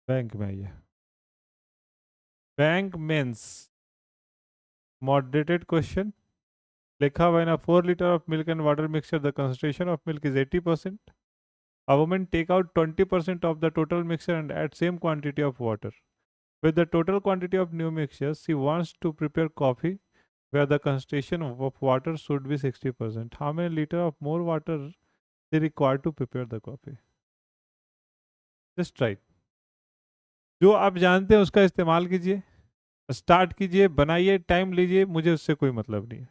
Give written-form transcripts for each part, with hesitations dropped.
Bank में ये bank means moderated question. लिखा हुआ है ना, 4 liters of milk and water mixture, the concentration of milk is 80%. A woman take out 20% of the total mixture and add same quantity of water. With the total quantity of new mixture, she wants to prepare coffee where the concentration of water should be 60%. How many liter of more water they require to prepare the coffee? Just try. जो आप जानते हैं उसका इस्तेमाल कीजिए, start कीजिए, बनाइए, time लीजिए, मुझे उससे कोई मतलब नहीं है।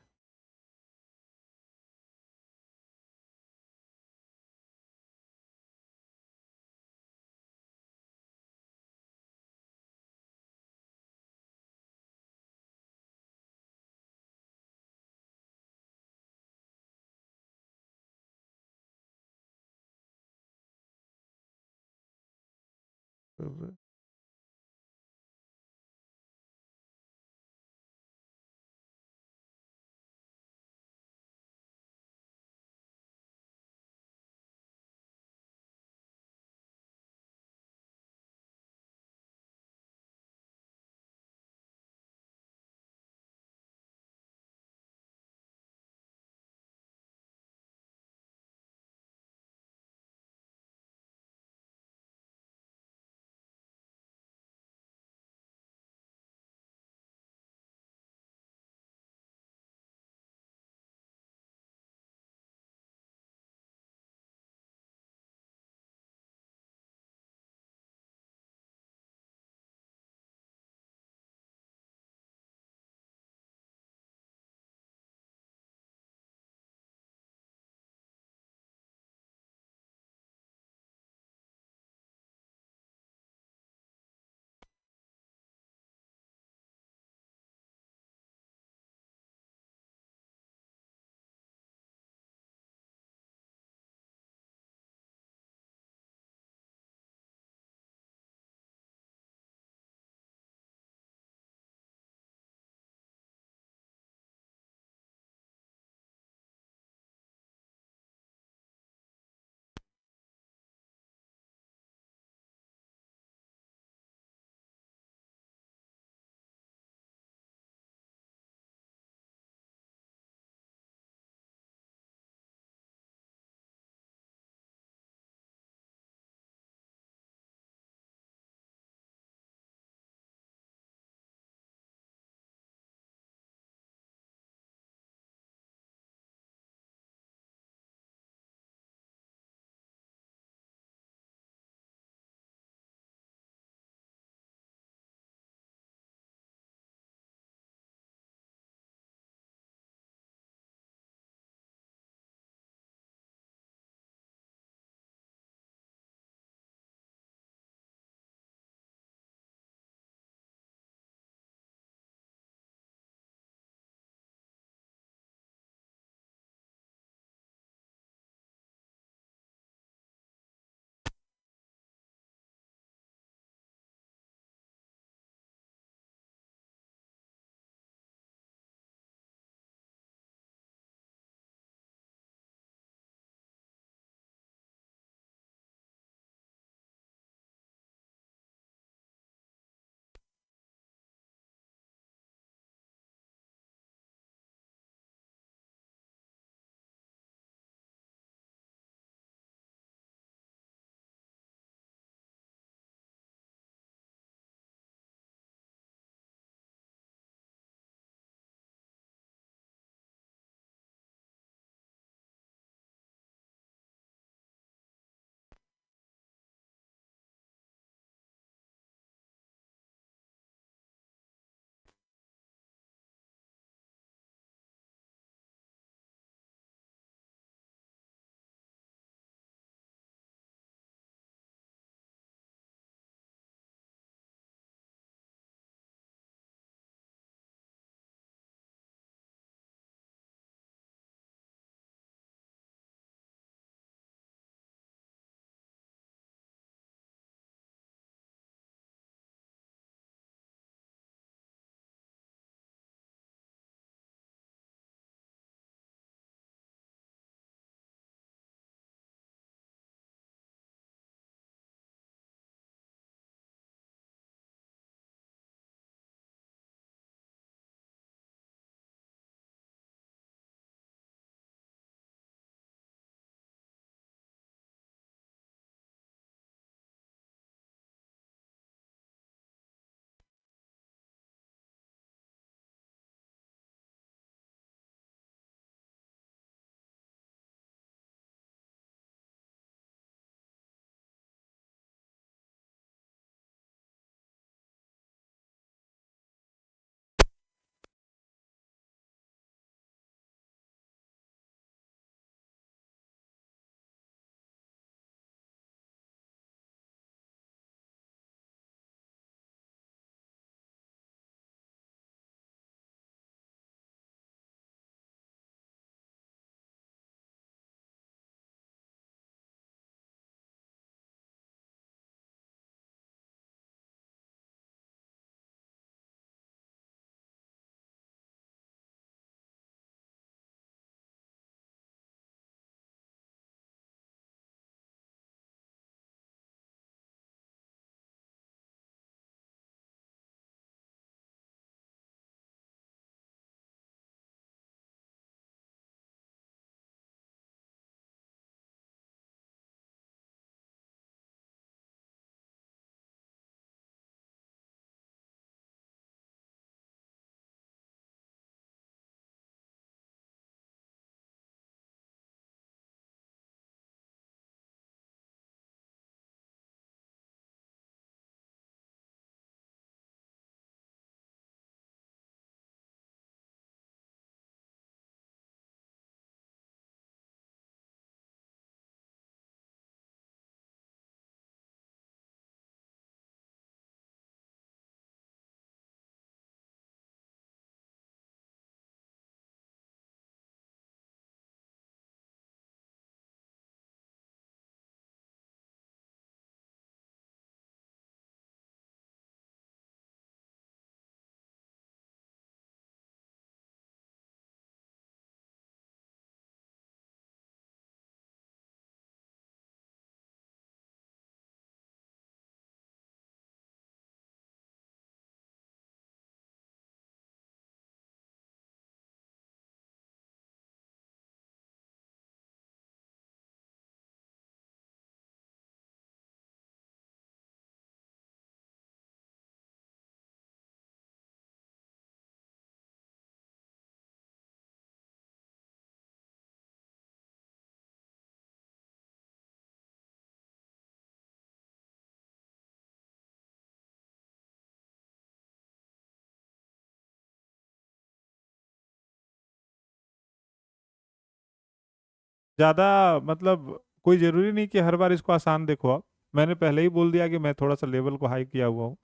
ज़्यादा मतलब कोई ज़रूरी नहीं कि हर बार इसको आसान देखो आप। मैंने पहले ही बोल दिया कि मैं थोड़ा सा लेवल को हाई किया हुआ हूँ।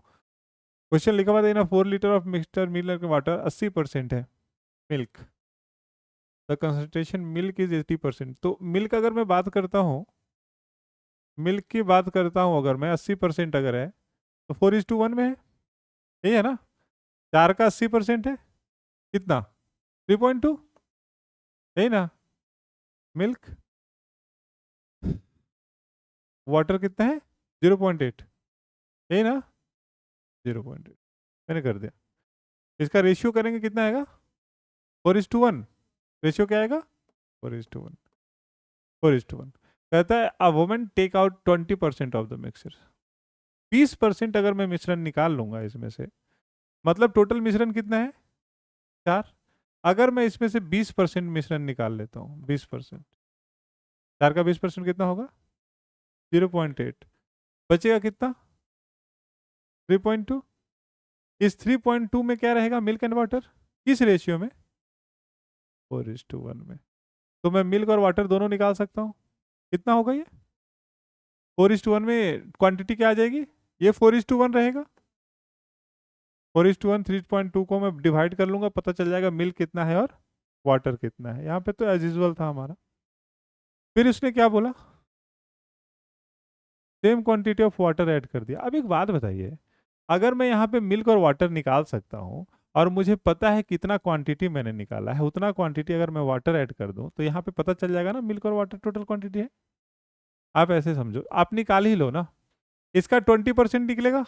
क्वेश्चन लिखा हुआ था ना 4 litre of mixture milk water 80% है milk, the concentration milk is 80%। तो मिल्क अगर मैं बात करता हूँ, मिल्क की बात करता हूँ अगर मैं 80% अगर है तो 4:1 में है, यही है ना। 4 का 80% है कितना, 3.2, यही ना। मिल्क, वाटर कितना है 0.8, यही ना। 0.8 मैंने कर दिया। इसका रेशियो करेंगे कितना आएगा 4:1। रेशियो क्या आएगा 4:1। 4:1 कहता है a woman take out 20% of the mixture. 20% अगर मैं मिश्रण निकाल लूंगा इसमें से, मतलब टोटल मिश्रण कितना है 4। अगर मैं इसमें से 20% मिश्रण निकाल लेता हूँ, 20%, 4 का 20% कितना होगा 0.8, बचेगा कितना 3.2। इस 3.2 में क्या रहेगा मिल्क एंड वाटर, किस रेशियो में 4:1 में। तो मैं मिल्क और वाटर दोनों निकाल सकता हूँ। कितना होगा ये 4:1 में क्वांटिटी क्या आ जाएगी, ये 4:1 रहेगा। 4:1 3.2 को मैं डिवाइड कर लूंगा, पता चल जाएगा मिल्क कितना है और वाटर कितना है। यहाँ पे तो एज यूजुअल था हमारा। फिर उसने क्या बोला, same quantity of water add कर दिया। अब एक बात बताइए, अगर मैं यहाँ पे मिल्क और वाटर निकाल सकता हूँ और मुझे पता है कितना क्वांटिटी मैंने निकाला है, उतना क्वांटिटी अगर मैं वाटर ऐड कर दूं तो यहाँ पे पता चल जाएगा ना मिल्क और वाटर टोटल क्वांटिटी है। आप ऐसे समझो, आप निकाल ही लो ना। इसका 20% निकलेगा,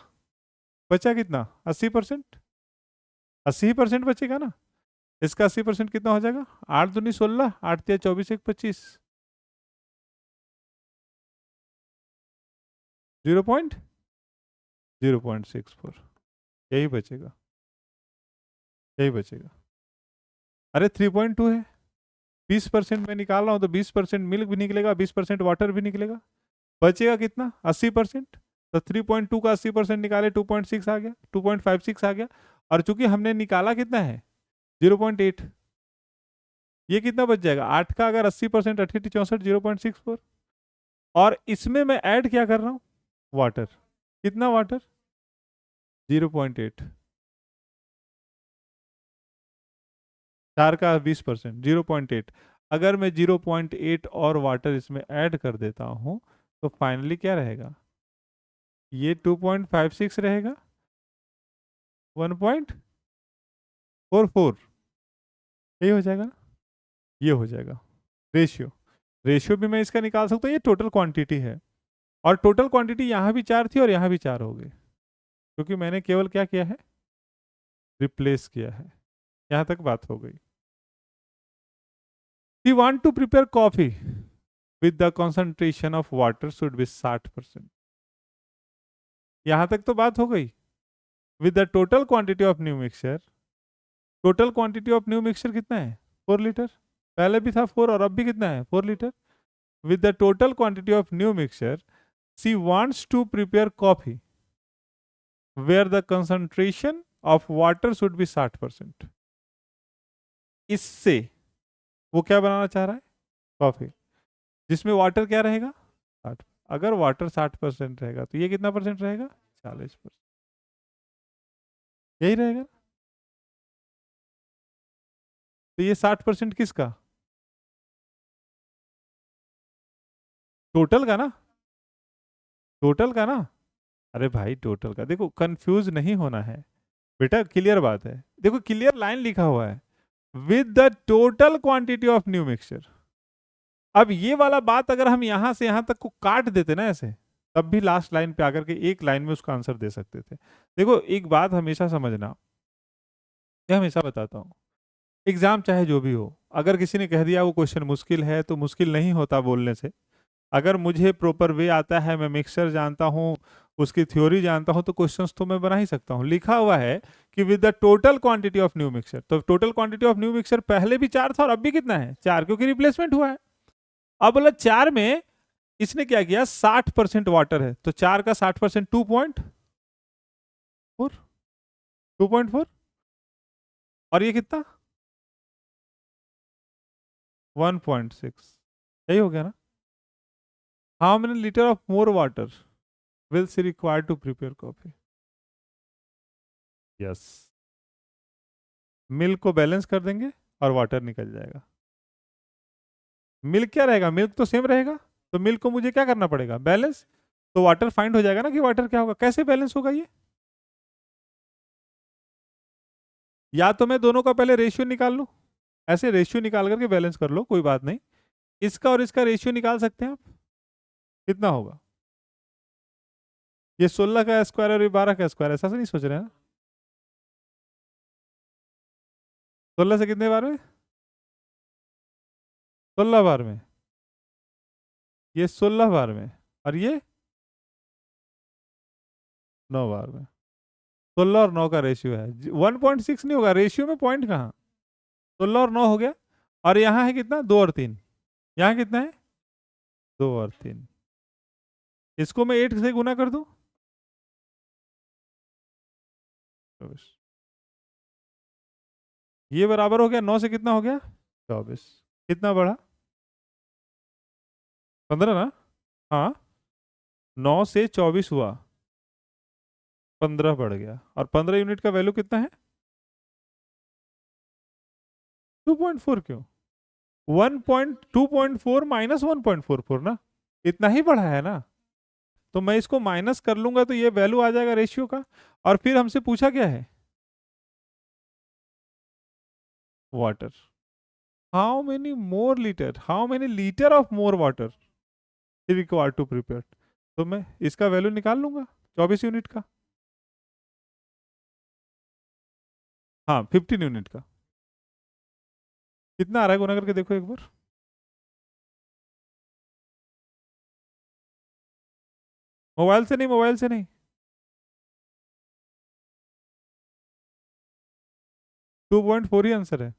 बचा कितना 80%, 80% बचेगा ना। इसका 80% कितना हो जाएगा 8 दूनी 16, 8 तिया 24, 1 25, 0.64, यही बचेगा, यही बचेगा। अरे 3.2 है, 20% में निकाल रहा हूँ तो 20% मिल्क भी निकलेगा, 20% वाटर भी निकलेगा, बचेगा कितना 80%। तो 3.2 का 80% निकाले 2.6 आ गया, 2.56 आ गया। और चूंकि हमने निकाला कितना है 0.8, ये कितना बच जाएगा 8 का अगर 80%, 88 64, 0.64। और इसमें मैं ऐड क्या कर रहा हूँ वाटर, कितना वाटर 0.8, 4 का 20% 0.8। अगर मैं 0.8 और वाटर इसमें ऐड कर देता हूँ तो फाइनली क्या रहेगा, ये 2.56 रहेगा, 1.44, यही हो जाएगा, ये हो जाएगा रेशियो। रेशियो भी मैं इसका निकाल सकता हूँ, ये टोटल क्वांटिटी है। और टोटल क्वांटिटी यहाँ भी 4 थी और यहाँ भी 4 हो गई, क्योंकि मैंने केवल क्या किया है रिप्लेस किया है। यहाँ तक बात हो गई। We want to prepare coffee with the concentration of water should be 60%। यहाँ तक तो बात हो गई। With the total quantity of new mixture, total quantity of new mixture कितना है 4 लीटर, पहले भी था 4 और अब भी कितना है 4 litre. With the total quantity of new mixture she wants to prepare coffee where the concentration of water should be 60%। इससे वो क्या बनाना चाह रहा है कॉफी, जिसमें वाटर क्या रहेगा 60। अगर वाटर 60% रहेगा तो ये कितना परसेंट रहेगा 40%, यही रहेगा। तो ये 60% किसका, टोटल का ना, टोटल का ना। अरे भाई टोटल का देखो, कंफ्यूज नहीं होना है बेटा, क्लियर बात है। देखो क्लियर लाइन लिखा हुआ है, with the total quantity of new mixture. अब ये वाला बात अगर हम यहां से यहां तक को काट देते ना ऐसे, तब भी लास्ट लाइन पे आकर के एक लाइन में उसका आंसर दे सकते थे। देखो एक बात हमेशा समझना, ये हमेशा बताता हूँ, एग्जाम चाहे जो भी हो, अगर किसी ने कह दिया वो क्वेश्चन मुश्किल है तो मुश्किल नहीं होता बोलने से। अगर मुझे प्रॉपर वे आता है, मैं मिक्सचर जानता हूँ, उसकी थ्योरी जानता हूँ, तो क्वेश्चंस तो मैं बना ही सकता हूँ। लिखा हुआ है कि with the total quantity of new mixture, तो total quantity of new mixture पहले भी 4 था और अब भी कितना है 4, क्योंकि रिप्लेसमेंट हुआ है। अब बोला 4 में इसने क्या किया 60% वाटर है, तो 4 का 60% 2.4, 2.4, और ये कितना 1.6। यही हो गया ना. How many litre of more water will she required to prepare coffee. Yes. Milk को बैलेंस कर देंगे और वाटर निकल जाएगा. मिल्क क्या रहेगा, मिल्क तो सेम रहेगा. तो मिल्क को मुझे क्या करना पड़ेगा, बैलेंस. तो वाटर फाइंड हो जाएगा ना कि वाटर क्या होगा. कैसे बैलेंस होगा ये. या तो मैं दोनों का पहले रेशियो निकाल लूं. ऐसे रेशियो निकाल करके बैलेंस कर लो, कोई बात नहीं. इसका और इसका रेशियो निकाल सकते हैं आप. कितना होगा. ये 16 का स्क्वायर और ये 12 का स्क्वायर, ऐसा से नहीं सोच रहे हैं. 16 से कितने बार में. 16 बार में. ये 16 बार में. और ये 9 बार में. 16 और 9 का रेशियो है. 1.6 नहीं होगा रेशियो में, पॉइंट कहाँ. 16 और 9 हो गया. और यहाँ है कितना, 2 और 3. यहाँ कितना है, 2 और 3. इसको मैं 8 से गुना कर दूं. 24. ये बराबर हो गया 9 से कितना हो गया, 24. कितना बढ़ा, 15 ना. हाँ. 9 से 24 हुआ, 15 बढ़ गया. और 15 यूनिट का वैल्यू कितना है, 2.4. क्यों, 2.4 माइनस 1.44 ना. इतना ही बढ़ा है ना. तो मैं इसको माइनस कर लूंगा तो ये वैल्यू आ जाएगा रेशियो का. और फिर हमसे पूछा क्या है, water. How many litre of more water require to prepare. तो मैं इसका वैल्यू निकाल लूंगा, 24 यूनिट का. हाँ, 15 यूनिट का. कितना आ रहा है, गुना करके देखो एक बार. मोबाइल से नहीं, मोबाइल से नहीं. 2.4 ही आंसर है.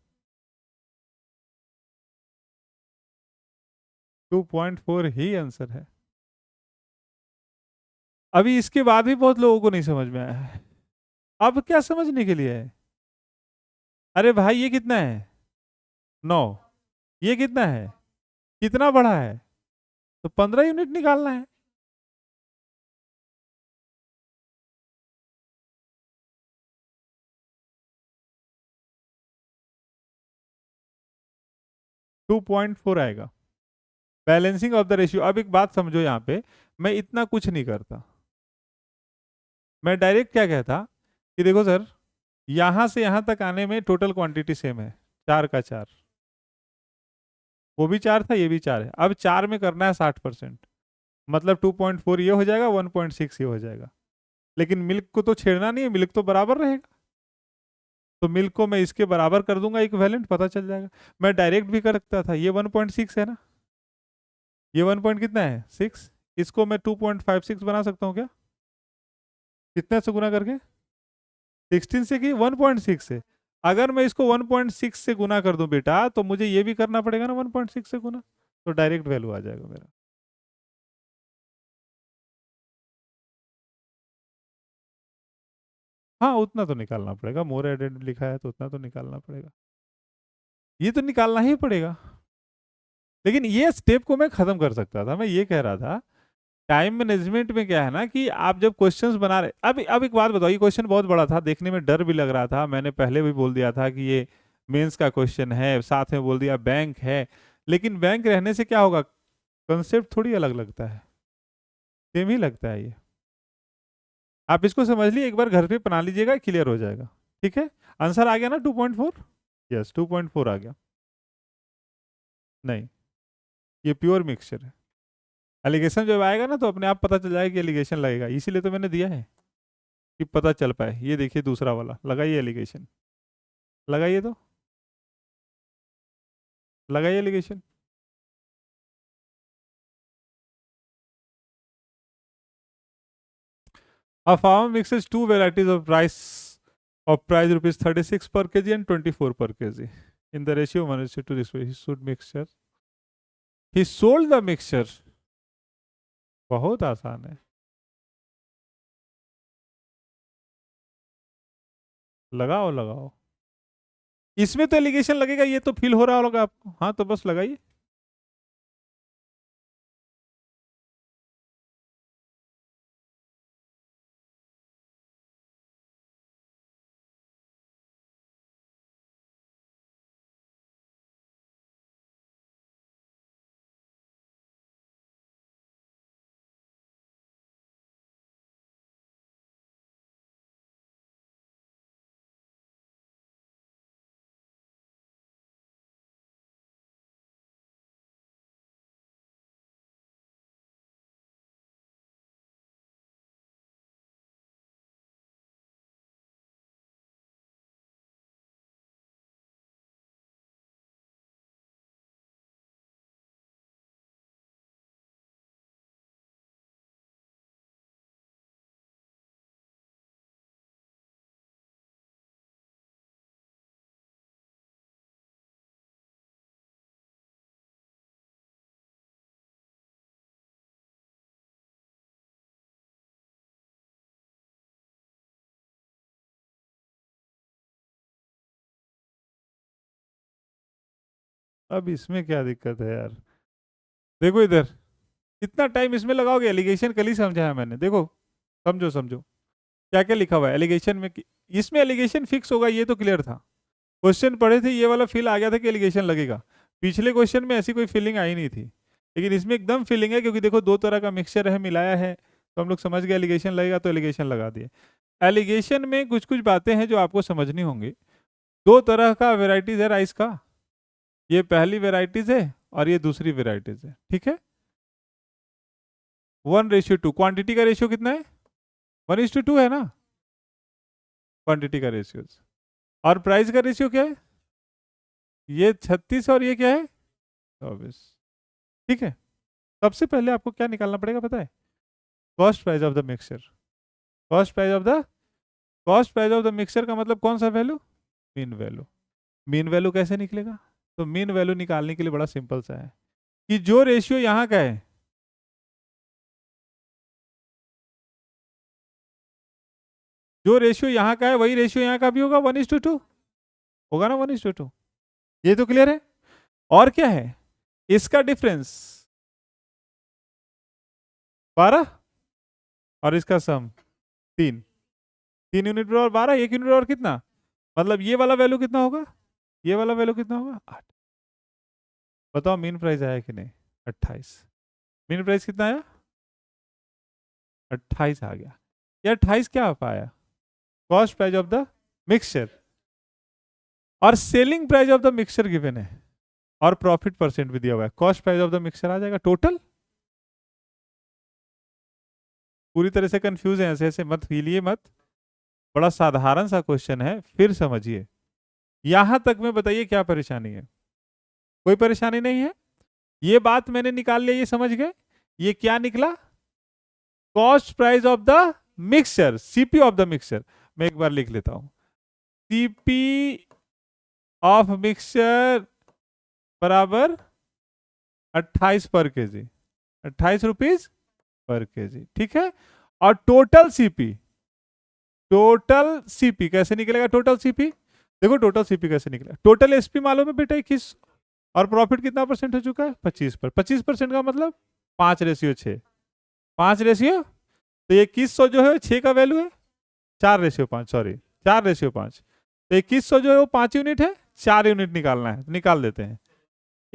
2.4 ही आंसर है. अभी इसके बाद भी बहुत लोगों को नहीं समझ में आया है. अब क्या समझने के लिए है. अरे भाई ये कितना है, 9. ये कितना है, कितना बड़ा है. तो 15 यूनिट निकालना है. 2.4 आएगा. Balancing of the ratio. अब एक बात समझो यहाँ पे, मैं इतना कुछ नहीं करता. मैं डायरेक्ट क्या कहता कि देखो सर, यहां से यहां तक आने में टोटल क्वांटिटी सेम है, 4 का 4. वो भी 4 था, ये भी 4 है. अब 4 में करना है 60%. मतलब 2.4 ये हो जाएगा, 1.6 ये हो जाएगा. लेकिन मिल्क को तो छेड़ना नहीं है, मिल्क तो बराबर रहेगा. तो मिल्क को मैं इसके बराबर कर दूंगा, इक्विवेलेंट पता चल जाएगा. मैं डायरेक्ट भी कर सकता था, ये 1.6 है ना. ये 1 पॉइंट कितना है, 6. इसको मैं 2.56 बना सकता हूँ क्या. कितने से गुना करके, 16 से कि 1.6 से. अगर मैं इसको 1.6 से गुना कर दूं बेटा, तो मुझे ये भी करना पड़ेगा ना 1.6 से गुना. तो डायरेक्ट वैल्यू आ जाएगा मेरा. हाँ, उतना तो निकालना पड़ेगा, मोर एडेड लिखा है तो उतना तो निकालना पड़ेगा. ये तो निकालना ही पड़ेगा. लेकिन ये स्टेप को मैं खत्म कर सकता था. मैं ये कह रहा था, टाइम मैनेजमेंट में क्या है ना कि आप जब क्वेश्चंस बना रहे. अब एक बात बताओ, ये क्वेश्चन बहुत बड़ा था, देखने में डर भी लग रहा था. मैंने पहले भी बोल दिया था कि ये मेंस का क्वेश्चन है, साथ में बोल दिया बैंक है. लेकिन बैंक रहने से क्या होगा, कंसेप्ट थोड़ी अलग लगता है, सेम ही लगता है ये. आप इसको समझ लिए, एक बार घर पे बना लीजिएगा, क्लियर हो जाएगा. ठीक है. आंसर आ गया ना 2.4. यस, 2.4 आ गया. नहीं, ये प्योर मिक्सचर है. एलिगेशन जब आएगा ना तो अपने आप पता चल जाएगा कि एलिगेशन लगेगा, इसीलिए तो मैंने दिया है कि पता चल पाए. ये देखिए दूसरा वाला, लगाइए एलिगेशन. लगाइए तो, लगाइए allegation. A farmer mixes two varieties of price rupees 36 per kg and 24 per kg in the ratio 1:2. This way he should mixture. He sold the mixture. बहुत आसान है. लगाओ लगाओ. इसमें तो एलिगेशन लगेगा, ये तो फील हो रहा होगा आपको. हाँ तो बस लगाइए. अब इसमें क्या दिक्कत है यार? देखो इधर, कितना टाइम इसमें लगाओगे? एलिगेशन कल ही समझाया मैंने, देखो समझो समझो क्या क्या लिखा हुआ है एलिगेशन में इसमें एलिगेशन फिक्स होगा ये तो क्लियर था। क्वेश्चन पढ़े थे, ये वाला फील आ गया था कि एलिगेशन लगेगा। पिछले क्वेश्चन में ऐसी कोई फीलिंग आई नहीं थी, लेकिन इसमें एकदम फीलिंग है, क्योंकि देखो दो तरह का मिक्सचर है, मिलाया है, तो हम लोग समझ गए एलिगेशन लगेगा, तो एलिगेशन लगा दिए। एलिगेशन में कुछ कुछ बातें हैं जो आपको समझनी होंगी। दो तरह का वेराइटीज है राइस का, ये पहली वेराइटीज है और ये दूसरी वेराइटीज है, ठीक है। 1:2, क्वांटिटी का रेशियो कितना है? 1:2 है ना क्वांटिटी का रेशियो। और प्राइस का रेशियो क्या है? ये 36 और ये क्या है? 24, ठीक है। सबसे पहले आपको क्या निकालना पड़ेगा पता है? Cost price of the mixture. Cost price of the cost price of the mixture का मतलब कौन सा value? Mean value. Mean value कैसे निकलेगा? तो मीन वैल्यू निकालने के लिए बड़ा सिंपल सा है कि जो रेशियो यहाँ का है, जो रेशियो यहाँ का है वही रेशियो यहाँ का भी होगा, 1:2 होगा ना, 1:2। ये तो क्लियर है। और क्या है इसका डिफरेंस? 12 और इसका सम 3। 3 यूनिट और 12, 1 यूनिट और कितना? मतलब ये वाला वैल्यू कितना होगा? ये वाला वैल्यू कितना होगा? 8। बताओ मीन प्राइस आया कि नहीं? 28। मीन प्राइस कितना आया? 28 आ गया। ये 28 क्या आ पाया? Cost price of the mixture. और selling price of the mixture given है, और प्रॉफिट परसेंट भी दिया हुआ है। Cost price of the mixture आ जाएगा टोटल। पूरी तरह से कंफ्यूज है, ऐसे ऐसे मत हिलिए मत, बड़ा साधारण सा क्वेश्चन है, फिर समझिए। यहां तक में बताइए क्या परेशानी है? कोई परेशानी नहीं है? ये बात मैंने निकाल लिया, ये समझ गए। ये क्या निकला? Cost price of the mixture, CP of the mixture. मैं एक बार लिख लेता हूं, सीपी ऑफ मिक्सचर बराबर 28 पर केजी, 28 रुपीज पर केजी, ठीक है। और टोटल सीपी कैसे निकलेगा? टोटल सीपी देखो, टोटल सीपी कैसे निकलेगा? टोटल एसपी मालूम है बेटा 21, और प्रॉफिट कितना परसेंट हो चुका है? 25 पर। 25% का मतलब 5:6। 5:, तो 2100 जो है 6 का वैल्यू है, 4:5, सॉरी 4:5। तो 2100 जो है वो 5 यूनिट है, 4 यूनिट निकालना है, निकाल देते हैं।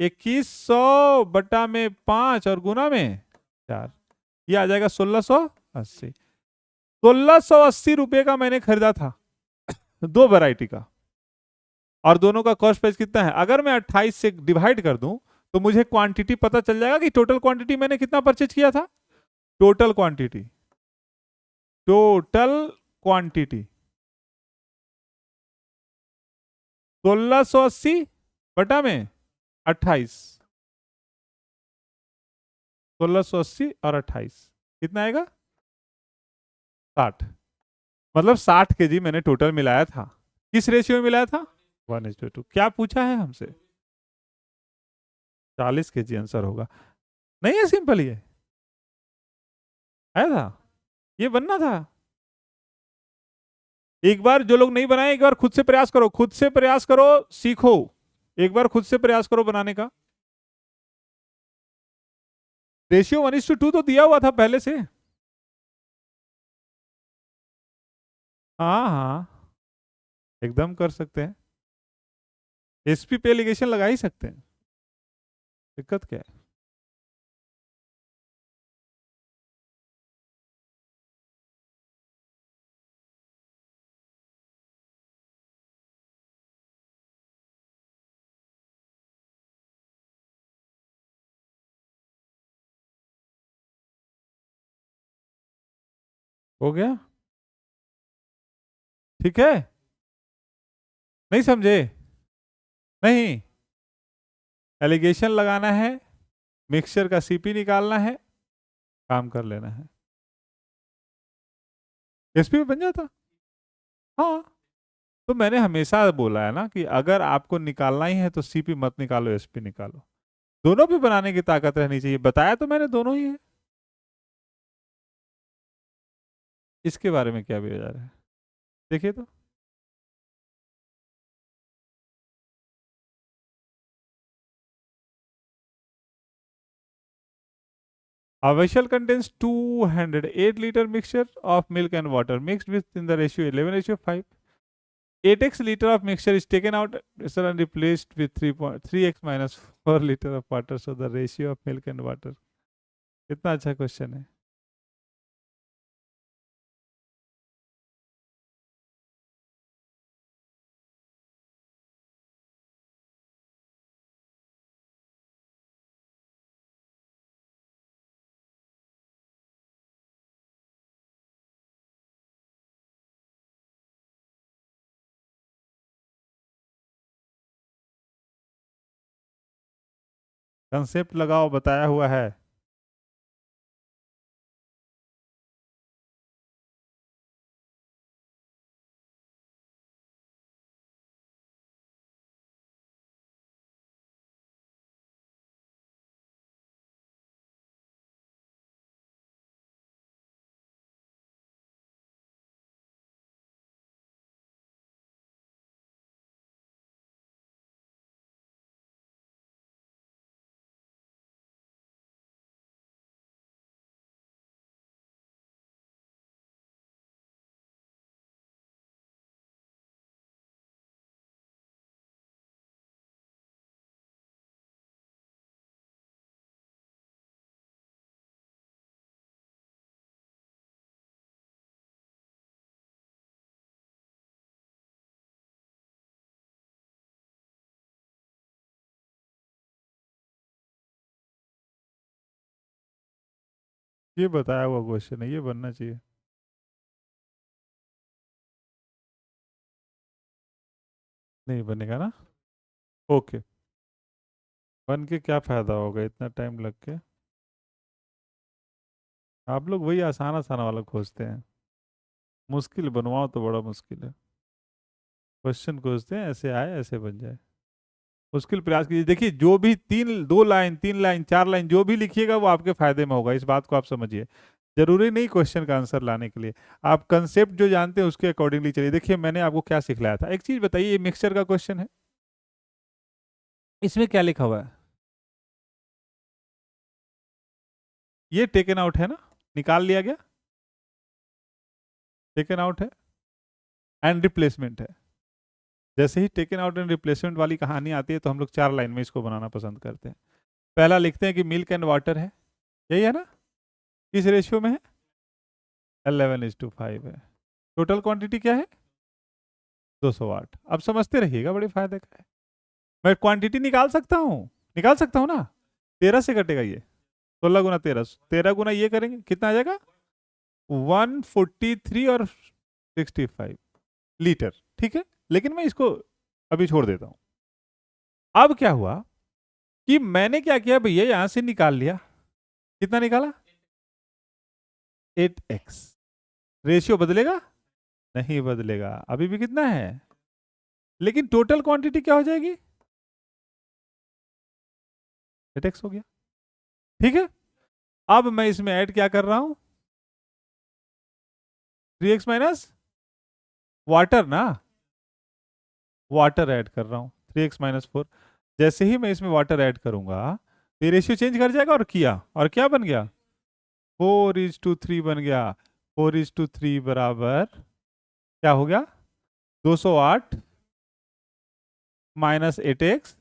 2100 बटा में 5 और गुना में 4, ये आ जाएगा 1680। 1680 रुपए का मैंने खरीदा था दो वैरायटी का, और दोनों का कॉस्ट प्राइस कितना है? अगर मैं 28 से डिवाइड कर दूं तो मुझे क्वांटिटी पता चल जाएगा कि टोटल क्वांटिटी मैंने कितना परचेज किया था। टोटल क्वांटिटी, टोटल क्वांटिटी 1680 बटा में 28, 1680 और 28 कितना आएगा? 60। मतलब 60 केजी मैंने टोटल मिलाया था। किस रेशियो में मिलाया था? 1:2। क्या पूछा है हमसे? 40 केजी आंसर होगा। नहीं है सिंपल, ये आया था, ये बनना था। एक बार जो लोग नहीं बनाए, एक बार खुद से प्रयास करो, खुद से प्रयास करो, सीखो। एक बार खुद से प्रयास करो बनाने का। रेशियो 1:2 तो दिया हुआ था पहले से। हाँ हाँ, एकदम कर सकते हैं, एसपी पे एलिगेशन लगा ही सकते हैं, दिक्कत क्या है? हो गया, ठीक है। नहीं समझे? नहीं, एलिगेशन लगाना है, मिक्सचर का सीपी निकालना है, काम कर लेना है, एसपी में बन जाता। हाँ, तो मैंने हमेशा बोला है ना कि अगर आपको निकालना ही है तो सीपी मत निकालो, एसपी निकालो। दोनों भी बनाने की ताकत रहनी चाहिए, बताया तो मैंने दोनों ही है। इसके बारे में क्या विचार है? देखिए तो। A vessel contains 208 liter mixture of milk and water mixed with in the ratio 11:5. 8x liter of mixture is taken out sir, and replaced with 3x minus 4 liter of water. So the ratio of milk and water. कितना अच्छा question है. Concept लगाओ, बताया हुआ है. ये बताया हुआ क्वेश्चन है, ये बनना चाहिए. नहीं बनेगा ना. ओके. बन के क्या फायदा होगा इतना टाइम लग के. आप लोग वही आसान आसान वाला खोजते हैं. मुश्किल बनवाओ तो बड़ा मुश्किल है. क्वेश्चन खोजते हैं ऐसे आए ऐसे बन जाए. मुश्किल प्रयास कीजिए. देखिए जो भी 2 लाइन 3 लाइन 4 लाइन जो भी लिखिएगा वो आपके फायदे में होगा. इस बात को आप समझिए. जरूरी नहीं क्वेश्चन का आंसर लाने के लिए. आप कंसेप्ट जो जानते हैं उसके अकॉर्डिंगली चलिए. देखिए मैंने आपको क्या सिखलाया था. एक चीज बताइए, ये मिक्सचर का क्वेश्चन है, इसमें क्या लिखा हुआ है. ये टेकन आउट है ना, निकाल लिया गया. टेकन आउट है एंड रिप्लेसमेंट है. जैसे ही टेकन आउट एंड रिप्लेसमेंट वाली कहानी आती है तो हम लोग 4 लाइन में इसको बनाना पसंद करते हैं. पहला लिखते हैं कि मिल्क एंड वाटर है. यही है ना. किस रेशियो में है. 11:5 है. टोटल क्वांटिटी क्या है. 208. अब समझते रहिएगा, बड़े फायदे का है. मैं क्वांटिटी निकाल सकता हूँ. निकाल सकता हूँ ना. 13 से कटेगा ये. 16 गुना 13, 13 गुना ये करेंगे कितना आ जाएगा. 143 और 65 लीटर. ठीक है. लेकिन मैं इसको अभी छोड़ देता हूं. अब क्या हुआ कि मैंने क्या किया भैया, यहां से निकाल लिया. कितना निकाला. 8x. रेशियो बदलेगा. नहीं बदलेगा, अभी भी कितना है. लेकिन टोटल क्वांटिटी क्या हो जाएगी. 8x हो गया. ठीक है. अब मैं इसमें ऐड क्या कर रहा हूं. 3x माइनस वाटर ना. वाटर ऐड कर रहा हूं. 3x-4. जैसे ही मैं इसमें वाटर ऐड करूंगा तो ये रेशियो चेंज कर जाएगा. और क्या बन गया. 4:3 बन गया. 4:3 बराबर क्या हो गया. 208 minus 8x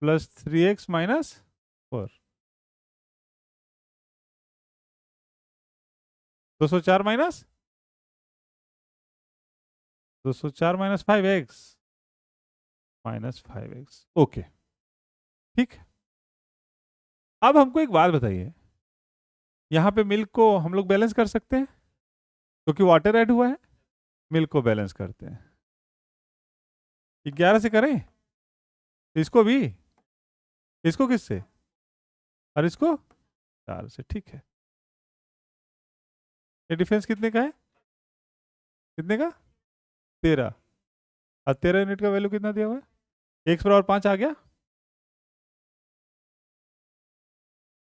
plus 3x-4. 204 minus 5x minus 5x. Okay. ठीक. अब हमको एक बात बताइए, यहाँ पे मिल्क को हम लोग बैलेंस कर सकते हैं क्योंकि वाटर ऐड हुआ है. मिल्क को बैलेंस करते हैं. 11 से करें. इसको भी. इसको किससे. और इसको 4 से. ठीक है. ये डिफरेंस कितने का है. कितने का. 13. और 13 यूनिट का वैल्यू कितना दिया हुआ है. x बराबर 5 आ गया.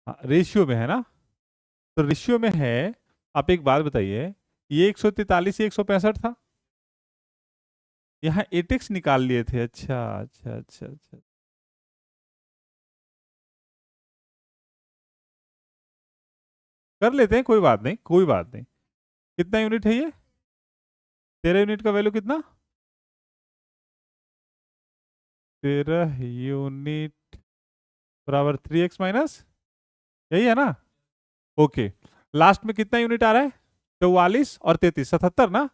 हाँ रेशियो में है ना. तो रेशियो में है. आप एक बात बताइए, ये 143 165 था. यहाँ 8x निकाल लिए थे. अच्छा अच्छा अच्छा अच्छा. कर लेते हैं, कोई बात नहीं, कोई बात नहीं। कितना यूनिट है ये? 13 यूनिट का वैल्यू कितना? 13 यूनिट बराबर 3x-, यही है ना? ओके। लास्ट में कितना यूनिट आ रहा है? 44 और 33, 77 ना?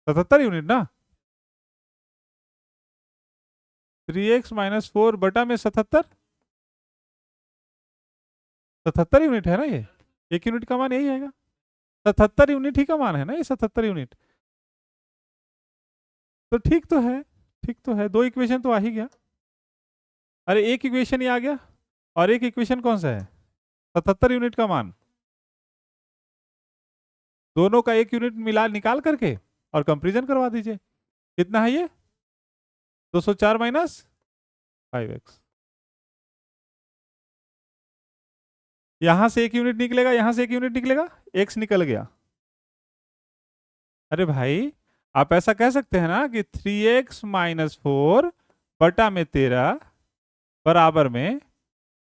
77 यूनिट ना? 3x-4 बटा में 77, 77 यूनिट है ना ये? 1 यूनिट का मान यही आएगा, 77 यूनिट ही का मान है ना ये, 77 यूनिट। तो ठीक तो है, ठीक तो है, 2 इक्वेशन तो आ ही गया। अरे एक इक्वेशन ही आ गया, और एक इक्वेशन कौन सा है? 77 यूनिट का मान। दोनों का 1 यूनिट मिला निकाल करके और कंपेरिजन करवा दीजिए। कितना है ये? 204 माइनस 5x। यहां से 1 यूनिट निकलेगा, यहां से 1 यूनिट निकलेगा, x निकल गया। अरे भाई, आप ऐसा कह सकते हैं ना कि 3x-4 बटा में 13 बराबर में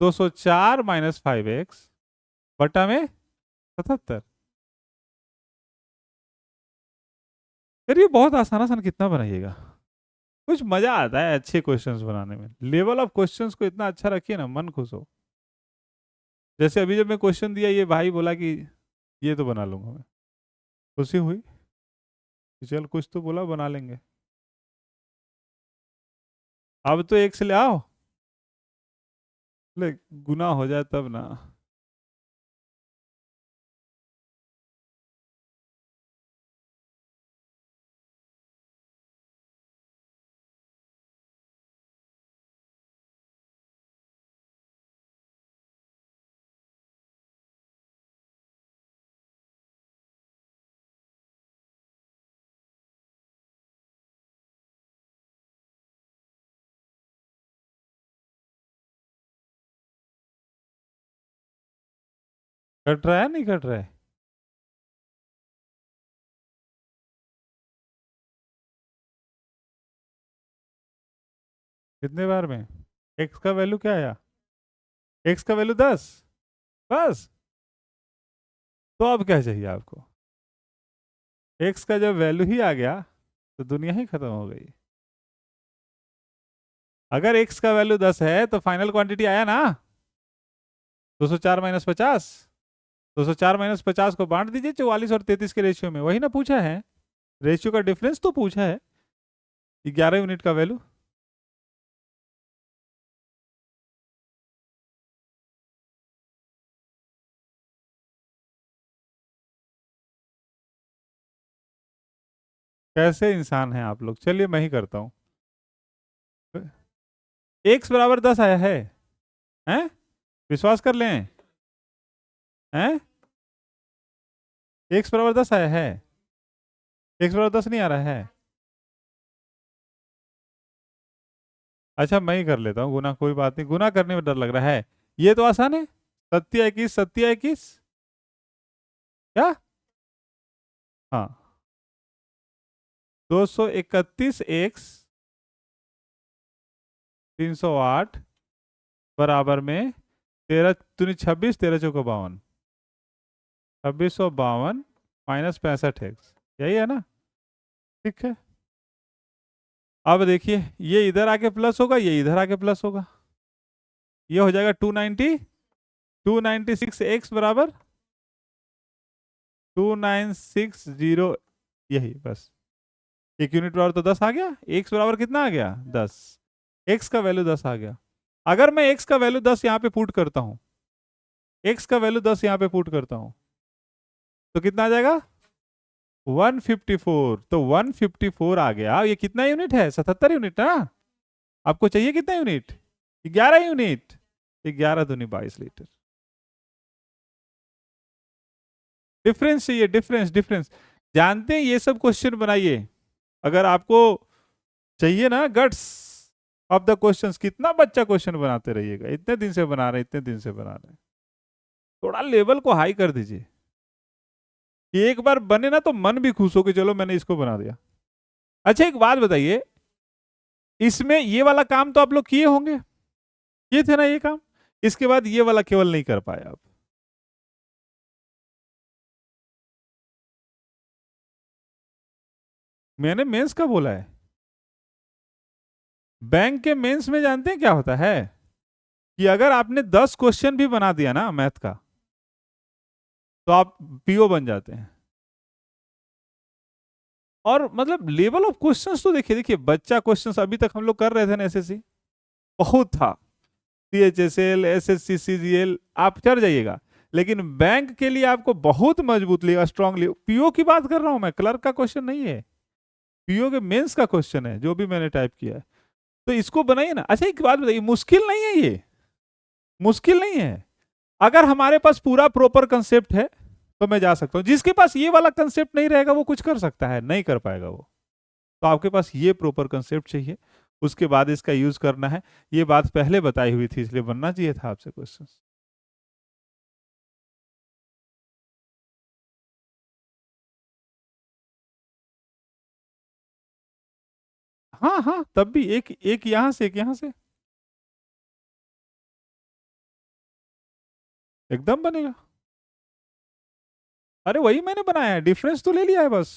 204 माइनस 5x बटा में 77। फिर ये बहुत आसान आसान कितना बनाइएगा, कुछ मजा आता है अच्छे क्वेश्चंस बनाने में। लेवल ऑफ क्वेश्चंस को इतना अच्छा रखिए ना, मन खुश हो। जैसे अभी जब मैं क्वेश्चन दिया, ये भाई बोला कि ये तो बना लूंगा मैं, खुशी हुई कि चल कुछ तो बोला, बना लेंगे। अब तो एक से ले आओ, ले गुना हो जाए तब ना। कट रहा है नहीं कट रहा है? कितने बार में? एक्स का वैल्यू क्या आया? एक्स का वैल्यू 10, बस। तो अब क्या चाहिए आपको? एक्स का जब वैल्यू ही आ गया तो दुनिया ही खत्म हो गई। अगर एक्स का वैल्यू 10 है तो फाइनल क्वांटिटी आया ना, 204 माइनस 50। 204 माइनस 50 को बांट दीजिए 44 और 33 के रेशियो में, वही ना पूछा है, रेशियो का डिफरेंस तो पूछा है, 11 यूनिट का वैल्यू। कैसे इंसान हैं आप लोग, चलिए मैं ही करता हूँ। एक्स बराबर 10 आया है, हैं? विश्वास कर लें, हैं? एक्स बराबर 10 आया है, एक्स बराबर 10 नहीं आ रहा है? अच्छा मैं ही कर लेता हूँ गुना, कोई बात नहीं, गुना करने में डर लग रहा है, ये तो आसान है। 7 21, 7 21, क्या? हाँ, 231x 308 बराबर में 13 दूनी 26, 13 चौका 52, 2652 माइनस 65x, यही है ना? ठीक है। अब देखिए, ये इधर आके प्लस होगा, ये इधर आके प्लस होगा, ये हो जाएगा 296x बराबर 2960, यही बस। 1 यूनिट बराबर तो 10 आ गया, एक्स बराबर कितना आ गया? 10। एक्स का वैल्यू 10 आ गया। अगर मैं एक्स का वैल्यू 10 यहाँ पे पुट करता हूँ, एक्स का वैल्यू 10 यहाँ पे पुट करता हूँ, तो कितना आ जाएगा? 154। तो 154 आ गया। ये कितना यूनिट है? 77 यूनिट ना? आपको चाहिए कितना यूनिट? 11 यूनिट। 11 दूनी 22 लीटर। डिफरेंस चाहिए, डिफरेंस, डिफरेंस। जानते हैं, ये सब क्वेश्चन बनाइए अगर आपको चाहिए ना गट्स ऑफ द क्वेश्चंस। कितना बच्चा क्वेश्चन बनाते रहिएगा, इतने दिन से बना रहे हैं, इतने दिन से बना रहे हैं। थोड़ा लेवल को हाई कर दीजिए, एक बार बने ना तो मन भी खुश हो कि चलो मैंने इसको बना दिया। अच्छा एक बात बताइए, इसमें ये वाला काम तो आप लोग किए होंगे, ये थे ना ये काम, इसके बाद ये वाला केवल नहीं कर पाए आप। मैंने मेंस का बोला है। बैंक के मेंस में जानते हैं क्या होता है कि अगर आपने 10 क्वेश्चन भी बना दिया ना मैथ का, तो आप पीओ बन जाते हैं। और मतलब लेवल ऑफ क्वेश्चंस तो देखिए, देखिए बच्चा क्वेश्चंस अभी तक हम लोग कर रहे थे ना एसएससी, बहुत था। सीएचएसएल, एसएससी, सीजीएल, आप चढ़ जाइएगा। लेकिन बैंक के लिए आपको बहुत मजबूत लेगा, स्ट्रांगली। पीओ की बात कर रहा हूं मैं, क्लर्क का क्वेश्चन नहीं है, पीओ के मेंस का क्वेश्चन है जो भी मैंने टाइप किया है। तो इसको बनाइए ना। अच्छा एक बात बताइए, मुश्किल नहीं है ये, मुश्किल नहीं है। अगर हमारे पास पूरा प्रॉपर कंसेप्ट है तो मैं जा सकता हूं। जिसके पास ये वाला कंसेप्ट नहीं रहेगा वो कुछ कर सकता है, नहीं कर पाएगा वो। तो आपके पास ये प्रॉपर कंसेप्ट चाहिए, उसके बाद इसका यूज करना है। ये बात पहले बताई हुई थी, इसलिए बनना चाहिए था आपसे क्वेश्चन। हाँ हाँ, तब भी एक एक यहां से, एक यहां से, एकदम बनेगा। अरे वही मैंने बनाया है, डिफरेंस तो ले लिया है बस।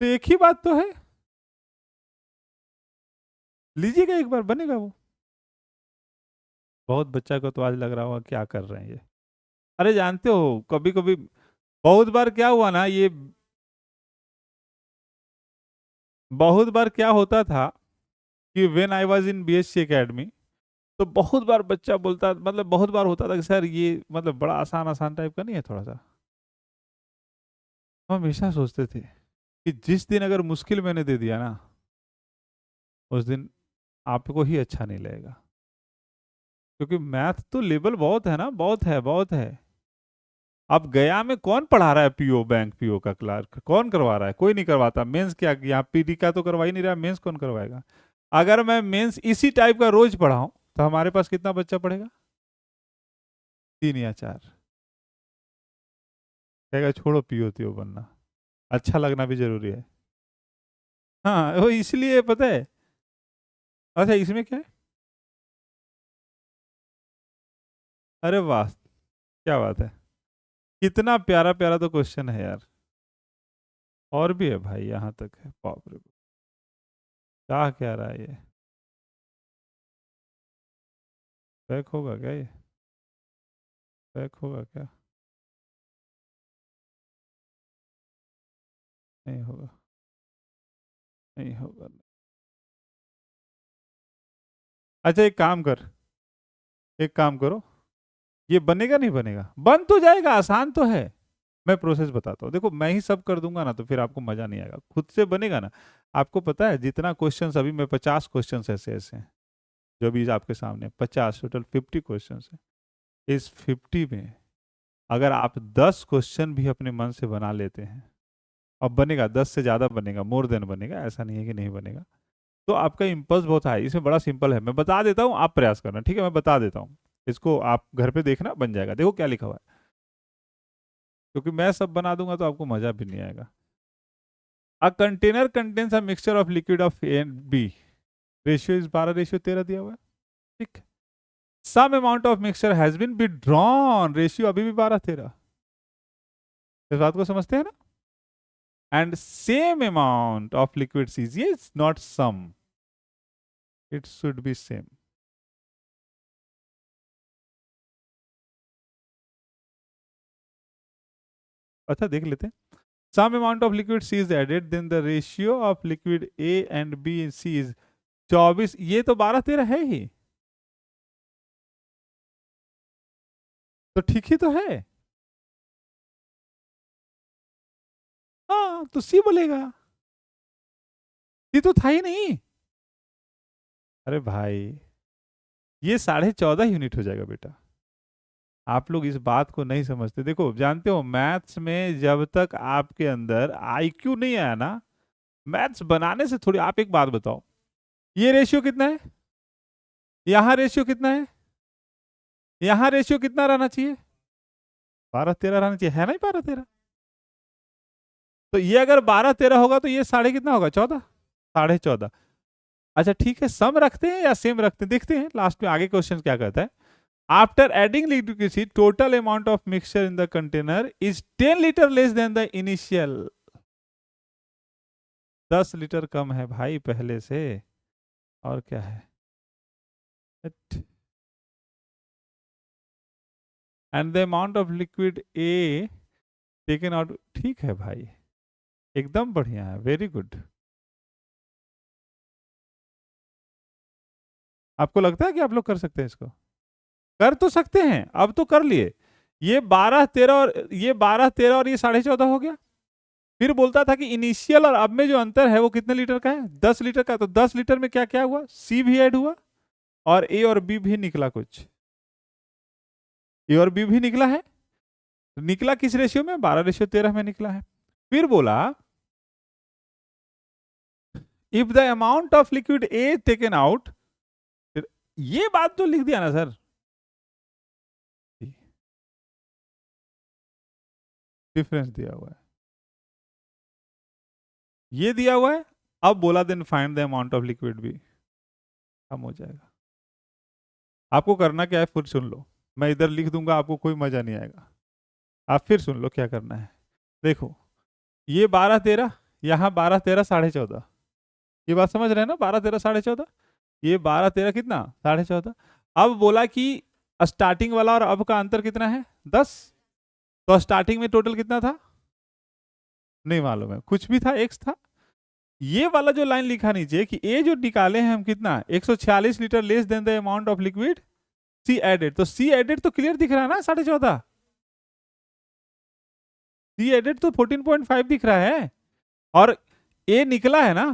तो एक ही बात तो है, लीजिएगा एक बार, बनेगा वो। बहुत बच्चा को तो आज लग रहा होगा क्या कर रहे हैं ये। अरे जानते हो, कभी कभी बहुत बार क्या हुआ ना, ये बहुत बार क्या होता था कि when I was in BSc academy, तो बहुत बार बच्चा बोलता, मतलब बहुत बार होता था कि सर ये मतलब बड़ा आसान आसान टाइप का नहीं है थोड़ा सा। हम हमेशा सोचते थे कि जिस दिन अगर मुश्किल मैंने दे दिया ना, उस दिन आपको ही अच्छा नहीं लगेगा। क्योंकि मैथ तो लेवल बहुत है ना, बहुत है, बहुत है। अब गया में कौन पढ़ा रहा है पीओ, बैंक पीओ का क्लार्क कौन करवा रहा है? कोई नहीं करवाता। मेंस क्या, यहाँ पीडी का तो करवा ही नहीं रहा, मेंस कौन करवाएगा? अगर मैं मेंस इसी टाइप का रोज पढ़ाऊं तो हमारे पास कितना बच्चा पढ़ेगा? 3 या 4। कहेगा छोड़ो पीओ तीओ बनना, अच्छा लगना भी जरूरी है। हाँ वो इसलिए पता है। अच्छा इसमें क्या है? अरे वाह, क्या बात है, कितना प्यारा प्यारा तो क्वेश्चन है यार। और भी है भाई, यहाँ तक है, बाप रे। क्या कह रहा है ये? बैक होगा क्या ये? बैक होगा क्या? नहीं होगा, नहीं होगा। अच्छा एक काम कर, एक काम करो, ये बनेगा नहीं बनेगा? बन तो जाएगा, आसान तो है। मैं प्रोसेस बताता हूँ, देखो मैं ही सब कर दूंगा ना तो फिर आपको मजा नहीं आएगा, खुद से बनेगा ना। आपको पता है जितना क्वेश्चन अभी मैं 50 क्वेश्चन ऐसे ऐसे हैं जो भी आपके सामने, 50 टोटल 50 क्वेश्चन है। इस 50 में अगर आप 10 क्वेश्चन भी अपने मन से बना लेते हैं, अब बनेगा 10 से ज्यादा बनेगा, मोर देन बनेगा, ऐसा नहीं है कि नहीं बनेगा। तो आपका इम्पल्स बहुत हाई। इसमें बड़ा सिंपल है, मैं बता देता हूँ, आप प्रयास करना, ठीक है? मैं बता देता हूँ, इसको आप घर पे देखना, बन जाएगा। देखो क्या लिखा हुआ है, क्योंकि मैं सब बना दूंगा तो आपको मजा भी नहीं आएगा। A container contains a mixture of liquid of A and B, ratio is 12:13 दिया हुआ है, ठीक। Some amount of mixture has been withdrawn, ratio अभी भी 12:13। इस बात को समझते हैं ना? And same amount of liquid sees, ये not some, it should be same. अच्छा देख लेते हैं। Some amount of liquid C is added, then the ratio of liquid A and B in C is 24। ये तो 12:13 है ही, तो ठीक ही तो है। हाँ तो सी बोलेगा, सी तो था ही नहीं। अरे भाई, ये 14.5 यूनिट हो जाएगा बेटा। आप लोग इस बात को नहीं समझते। देखो जानते हो, मैथ्स में जब तक आपके अंदर आईक्यू नहीं आया ना, मैथ्स बनाने से थोड़ी। आप एक बात बताओ, ये रेशियो कितना है, यहाँ रेशियो कितना है, यहाँ रेशियो कितना रहना चाहिए? 12:13 रहना चाहिए, है ना? 12:13। तो ये अगर 12:13 होगा तो ये साढ़े कितना होगा? 14, 14.5। अच्छा ठीक है, सम रखते हैं या सेम रखते हैं, देखते हैं लास्ट में आगे क्वेश्चन क्या कहता है। After adding liquid, total amount of mixture in the container is 10 litre less than the initial. 10 litre कम है भाई पहले से, और क्या है। And the amount of liquid A taken out, ठीक है भाई, एकदम बढ़िया है, वेरी गुड। आपको लगता है कि आप लोग कर सकते हैं इसको? कर तो सकते हैं, अब तो कर लिए। ये 12 13 और ये 12 13 और ये 14.5 हो गया। फिर बोलता था कि इनिशियल और अब में जो अंतर है वो कितने लीटर का है, 10 लीटर का। तो 10 लीटर में क्या क्या हुआ, सी भी ऐड हुआ और ए और बी भी निकला कुछ, ए और बी भी निकला है। निकला किस रेशियो में, 12:13 में निकला है। फिर बोला if the amount of liquid A taken out, ये बात तो लिख दिया ना सर, डिफरेंस दिया हुआ है, ये दिया हुआ है। अब बोला then find the amount of liquid भी, कम हो जाएगा। आपको करना क्या है फिर सुन लो, मैं इधर लिख दूंगा, आपको कोई मजा नहीं आएगा। आप फिर सुन लो क्या करना है। देखो ये 12 13, यहाँ 12 13 14.5, ये बात समझ रहे हैं ना, 12 13 14.5, ये 12 13 कितना 14.5। अब बोला कि स्टार्टिंग वाला और अब का अंतर कितना है, 10। तो स्टार्टिंग में टोटल कितना था, नहीं मालूम है, कुछ भी था, एक्स था। ये वाला जो लाइन लिखा नीचे कि ए जो निकाले हैं हम कितना, 146 litre less than the amount of liquid she added, तो सी एडेड तो क्लियर दिख रहा है ना 14.5, सी एडेड तो 14.5 दिख रहा है। और ए निकला है ना,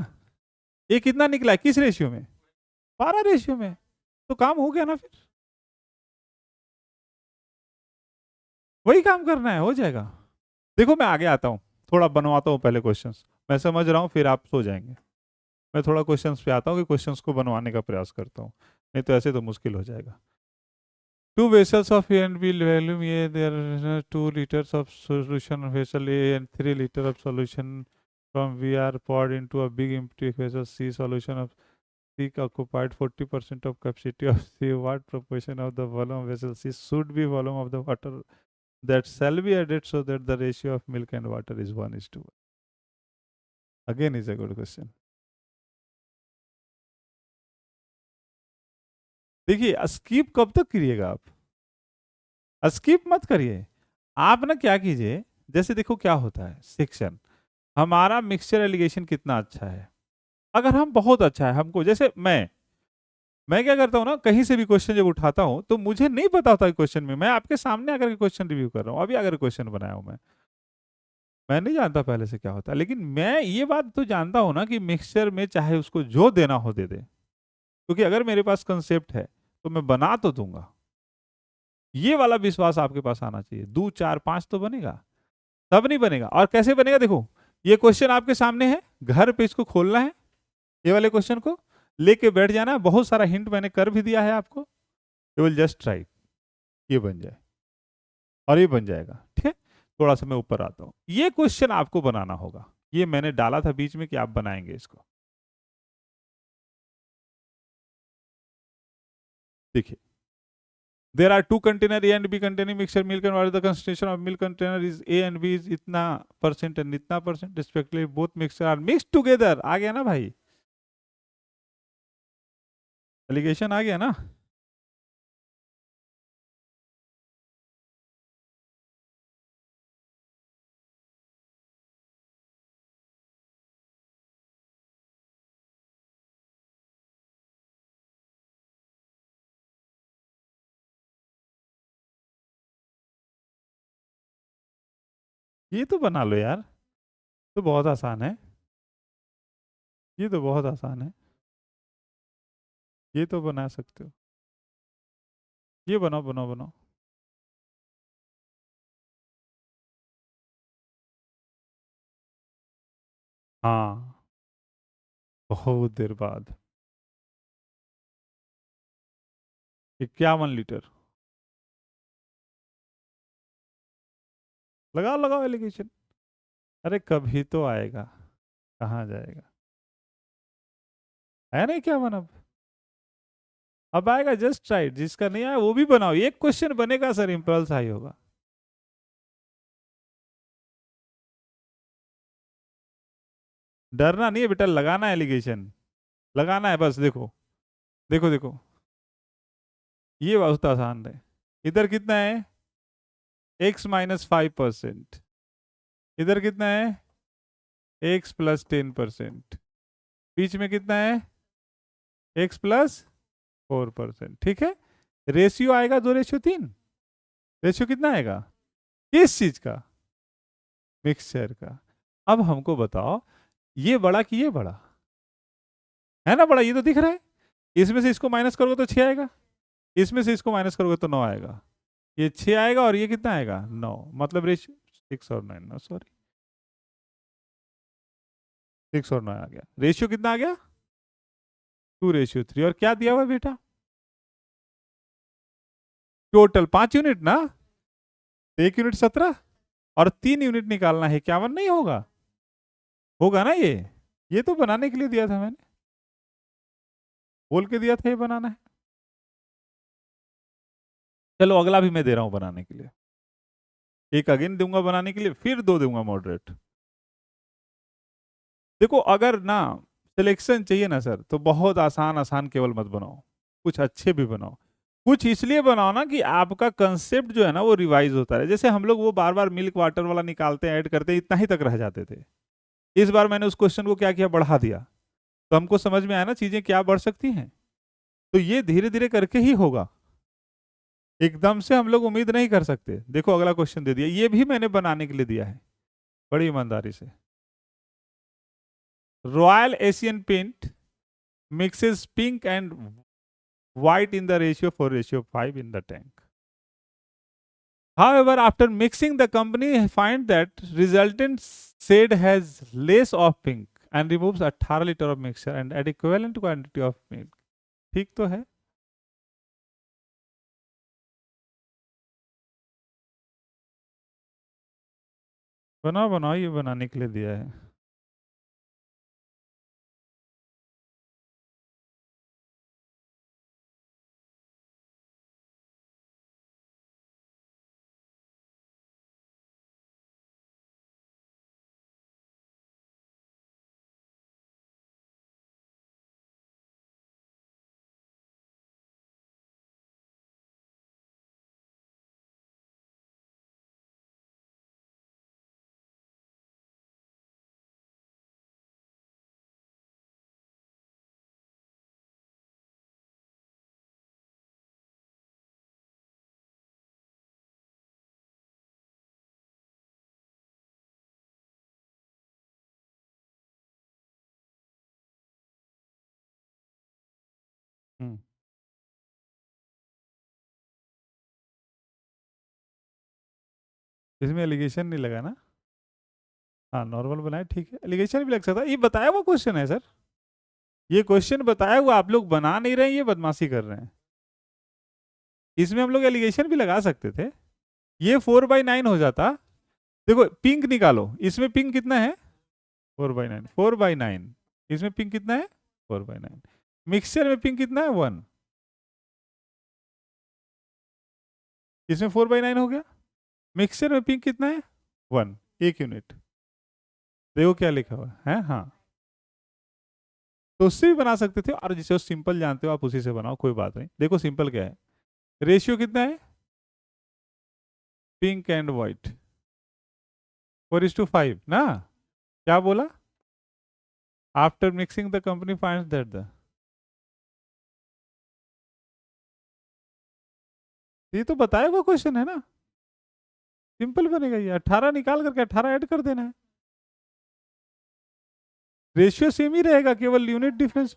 ए कितना निकला है, किस रेशियो में, 12 रेशियो में। तो काम हो गया ना फिर, वही काम करना है, हो जाएगा। देखो मैं आगे आता हूँ, थोड़ा बनवाता हूँ पहले क्वेश्चंस, मैं समझ रहा हूँ फिर आप सो जाएंगे। मैं थोड़ा क्वेश्चंस पे आता हूँ कि क्वेश्चंस को बनवाने का प्रयास करता हूँ, नहीं तो ऐसे तो मुश्किल हो जाएगा। Two vessels of A and B volume A, there are 2 liters of solution of vessel A and 3 liters of solution from V are poured into a big empty vessel C. Solution of C occupied 40% of capacity of C. What proportion of the volume of vessel C should be volume of the water that shall be added so that the ratio of milk and water is 1:1? Again is a good question. देखिए skip कब तक करिएगा आप, skip मत करिए। आप ना क्या कीजिए, जैसे देखो क्या होता है सेक्शन, हमारा मिक्सचर एलिगेशन कितना अच्छा है। अगर हम बहुत अच्छा है हमको, जैसे मैं क्या करता हूँ ना, कहीं से भी क्वेश्चन जब उठाता हूँ तो मुझे नहीं पता होता क्वेश्चन में, मैं आपके सामने आकर के क्वेश्चन रिव्यू कर रहा हूँ, अभी अगर क्वेश्चन बनाया हूँ मैं नहीं जानता पहले से क्या होता है, लेकिन मैं ये बात तो जानता हूँ ना कि मिक्सचर में चाहे उसको जो देना हो दे दे, क्योंकि अगर मेरे पास कंसेप्ट है तो मैं बना तो दूंगा। ये वाला विश्वास आपके पास आना चाहिए, 2 4 5 तो बनेगा, तब नहीं बनेगा। और कैसे बनेगा, देखो ये क्वेश्चन आपके सामने है, घर पे इसको खोलना है, ये वाले क्वेश्चन को लेके बैठ जाना है, बहुत सारा हिंट मैंने कर भी दिया है आपको, यू विल जस्ट ट्राई, ये बन जाए और ये बन जाएगा, ठीक है। थोड़ा सा मैं ऊपर आता हूँ, ये क्वेश्चन आपको बनाना होगा, ये मैंने डाला था बीच में कि आप बनाएंगे इसको। देखिए there are two container A and B containing mixture milk and water. The concentration of milk container is A and B is इतना परसेंट and इतना percent respectively. Both mixture are mixed together. आ गया ना भाई, allegation आ गया ना। ये तो बना लो यार, तो बहुत आसान है, ये तो बहुत आसान है, ये तो बना सकते हो, ये बनाओ बनाओ बनाओ। हाँ, बहुत देर बाद, 51 लीटर। लगाओ लगाओ एलिगेशन, अरे कभी तो आएगा, कहाँ जाएगा, है नहीं क्या मन अब आएगा, जस्ट ट्राई, जिसका नहीं आया वो भी बनाओ, एक क्वेश्चन बनेगा सर, इम्पल्स हाई होगा। डरना नहीं है बेटा, लगाना है एलिगेशन, लगाना है बस। देखो देखो देखो, ये बहुत आसान है। इधर कितना है, x-5%। इधर कितना है, x+10%। बीच में कितना है, x+4%। ठीक है, रेशियो आएगा 2:3। रेशियो कितना आएगा, किस चीज का, मिक्सचर का। अब हमको बताओ, ये बड़ा कि ये बड़ा है ना, बड़ा ये तो दिख रहा है। इसमें से इसको माइनस करोगे तो 6 आएगा, इसमें से इसको माइनस करोगे तो 9 आएगा। ये 6 आएगा और ये कितना आएगा, 9। मतलब रेशियो 6 और 9, सॉरी 6 और 9 आ गया। रेशियो कितना आ गया, 2:3। और क्या दिया हुआ है बेटा, टोटल 5 यूनिट ना, 1 यूनिट 17 और 3 यूनिट निकालना है, 51 नहीं होगा, होगा ना ये तो बनाने के लिए दिया था मैंने, बोल के दिया था ये बनाना है। चलो अगला भी मैं दे रहा हूं बनाने के लिए, एक अगेन दूंगा बनाने के लिए, फिर 2 दूंगा मॉडरेट। देखो अगर ना सिलेक्शन चाहिए ना सर, तो बहुत आसान आसान केवल मत बनाओ, कुछ अच्छे भी बनाओ। कुछ इसलिए बनाओ ना कि आपका कंसेप्ट जो है ना वो रिवाइज होता है। जैसे हम लोग वो बार बार मिल्क वाटर वाला निकालते हैं, ऐड करते हैं, इतना ही तक रह जाते थे। इस बार मैंने उस क्वेश्चन को क्या किया, बढ़ा दिया, तो हमको समझ में आया ना चीजें क्या बढ़ सकती हैं। तो ये धीरे धीरे करके ही होगा, एकदम से हम लोग उम्मीद नहीं कर सकते। देखो अगला क्वेश्चन दे दिया, ये भी मैंने बनाने के लिए दिया है बड़ी ईमानदारी से। Royal Asian paint mixes pink and white in the ratio 4:5 in the tank. However, after mixing, the company find that resultant shade has less of pink and removes 18 liter of mixture and add equivalent quantity of milk. ठीक तो है, बनाओ बनाओ, ये बनाने के लिए दिया है। हम्म, इसमें एलिगेशन नहीं लगा ना, हाँ नॉर्मल बनाए, ठीक है, एलिगेशन भी लग सकता है। ये बताया हुआ क्वेश्चन है सर, ये क्वेश्चन बताया हुआ, आप लोग बना नहीं रहे हैं, ये बदमाशी कर रहे हैं। इसमें हम लोग एलिगेशन भी लगा सकते थे, ये 4/9 हो जाता। देखो पिंक निकालो, इसमें पिंक कितना है, 4/9, 4/9। इसमें पिंक कितना है, 4/9। मिक्सचर में पिंक कितना है, 1। इसमें 4/9 हो गया। मिक्सचर में पिंक कितना है, 1, 1 यूनिट। देखो क्या लिखा हुआ है, हाँ। तो उससे भी बना सकते थे, और जिसे सिंपल जानते हो आप उसी से बनाओ, कोई बात नहीं। देखो सिंपल क्या है, रेशियो कितना है, पिंक एंड व्हाइट 4:5 ना, क्या बोला, after mixing the company finds that the, ये तो बताया हुआ क्वेश्चन है ना, सिंपल बनेगा ये। 18 निकाल करके 18 ऐड कर देना है, रेशियो सेम ही रहेगा, केवल यूनिट डिफरेंस।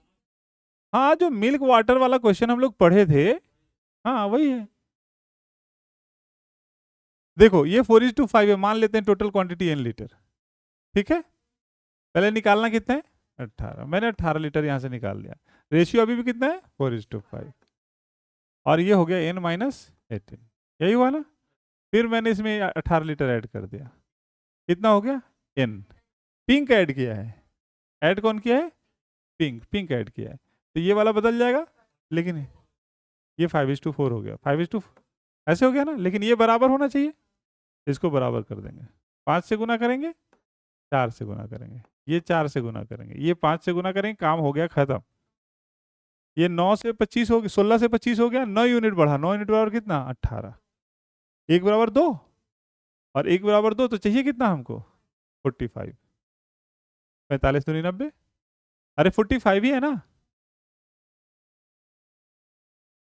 हाँ जो मिल्क वाटर वाला क्वेश्चन हम लोग पढ़े थे, हाँ वही है। देखो ये 4:5 है, मान लेते हैं टोटल क्वांटिटी n लीटर, ठीक है। पहले निकालना कितना है, 18, मैंने 18 लीटर यहां से निकाल लिया। रेशियो अभी भी कितना है, 4:5, और ये हो गया n-18, यही हुआ ना। फिर मैंने इसमें 18 लीटर ऐड कर दिया, कितना हो गया, n। पिंक ऐड किया है, ऐड कौन किया है, पिंक, पिंक ऐड किया है, तो ये वाला बदल जाएगा। लेकिन ये 5:4 हो गया, 5:, ऐसे हो गया ना। लेकिन ये बराबर होना चाहिए, इसको बराबर कर देंगे, 5 से गुना करेंगे, 4 से गुना करेंगे, ये 4 से गुना करेंगे, ये 5 से गुना करेंगे, काम हो गया खत्म। ये 9 से 25 हो गया, 16 से 25 हो गया, 9 यूनिट बढ़ा, 9 यूनिट बराबर कितना, 18। एक बराबर दो, और एक बराबर दो, तो चाहिए कितना हमको, 45। 45 दूनी 90, अरे 45 ही है ना,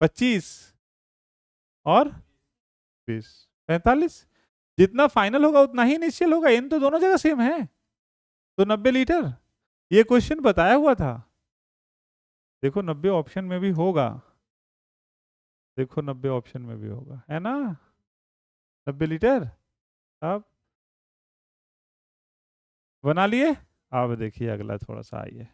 25 और 20, 45। जितना फाइनल होगा उतना ही इनिशियल होगा, इन तो दोनों जगह सेम है, तो 90 लीटर। ये क्वेश्चन बताया हुआ था, देखो 90 ऑप्शन में भी होगा, देखो 90 ऑप्शन में भी होगा, है ना, 90 लीटर। अब बना लिए। अब देखिए अगला थोड़ा सा आइए।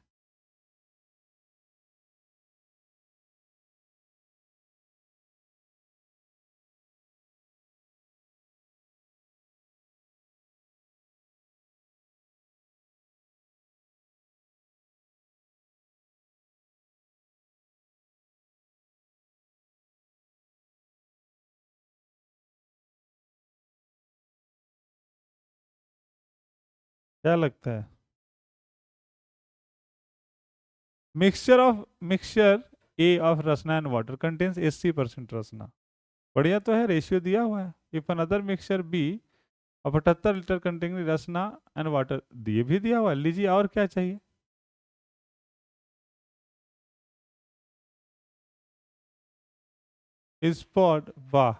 क्या लगता है, mixture a of Rasna and water contains 80% Rasna, बढ़िया तो है, रेशियो दिया हुआ है। If another mixture b of 78 litre containing Rasna and water, ये भी दिया हुआ है, लीजिए और क्या चाहिए। स्पॉट, वाह,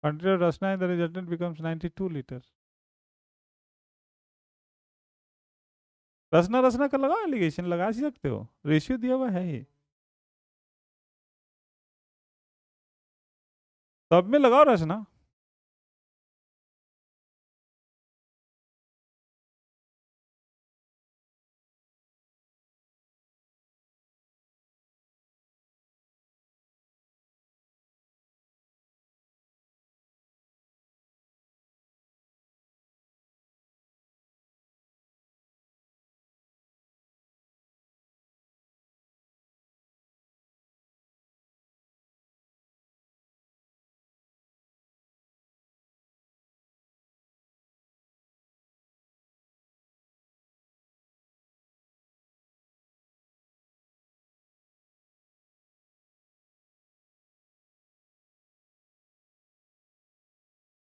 quantity of rasna in the resultant becomes 92 litre. रसना रसना का लगाओ, एलिगेशन लगा ही सकते हो, रेशियो दिया हुआ है ही, सब में लगाओ रसना।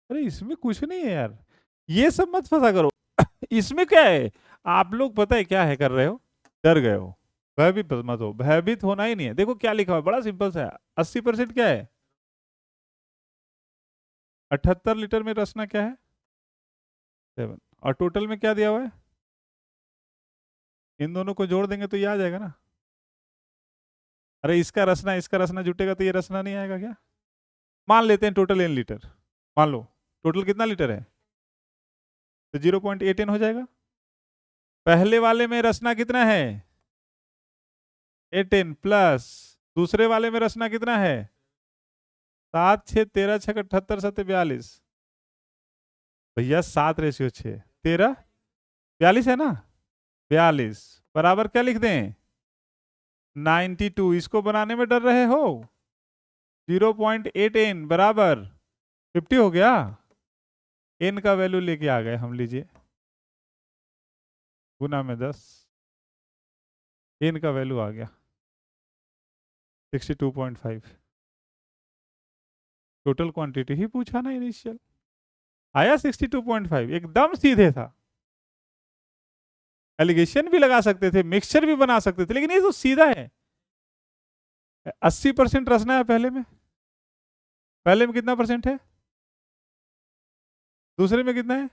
अरे इसमें कुछ नहीं है यार, ये सब मत फंसा करो। इसमें क्या है, आप लोग पता है क्या है कर रहे हो, डर गए हो। भयभीत मत हो, भयभीत होना ही नहीं है। देखो क्या लिखा हुआ है, बड़ा सिंपल सा है। 80% क्या है, 78 लीटर में रसना क्या है, 7, और टोटल में क्या दिया हुआ है, इन दोनों को जोड़ देंगे तो ये आ जाएगा ना। अरे इसका रसना जुटेगा तो ये रसना नहीं आएगा क्या। मान लेते हैं टोटल n लीटर, मान लो टोटल कितना लीटर है, तो 0.8 n हो जाएगा। पहले वाले में रसना कितना है, 8 n प्लस, दूसरे वाले में रसना कितना है, 7 6 13 6 78 7 42, भैया 7:6 13 42 है ना, 42 बराबर क्या लिख दें, 92। इसको बनाने में डर रहे हो, 0.8 n बराबर 50 हो गया। n का वैल्यू लेके आ गए हम, लीजिए गुना में 10, n का वैल्यू आ गया 62.5। टोटल क्वांटिटी ही पूछा ना इनिशियल, आया 62.5, एकदम सीधे था। एलिगेशन भी लगा सकते थे, मिक्सचर भी बना सकते थे, लेकिन ये तो सीधा है। 80% रसना है पहले में, पहले में कितना परसेंट है, दूसरे में कितना है,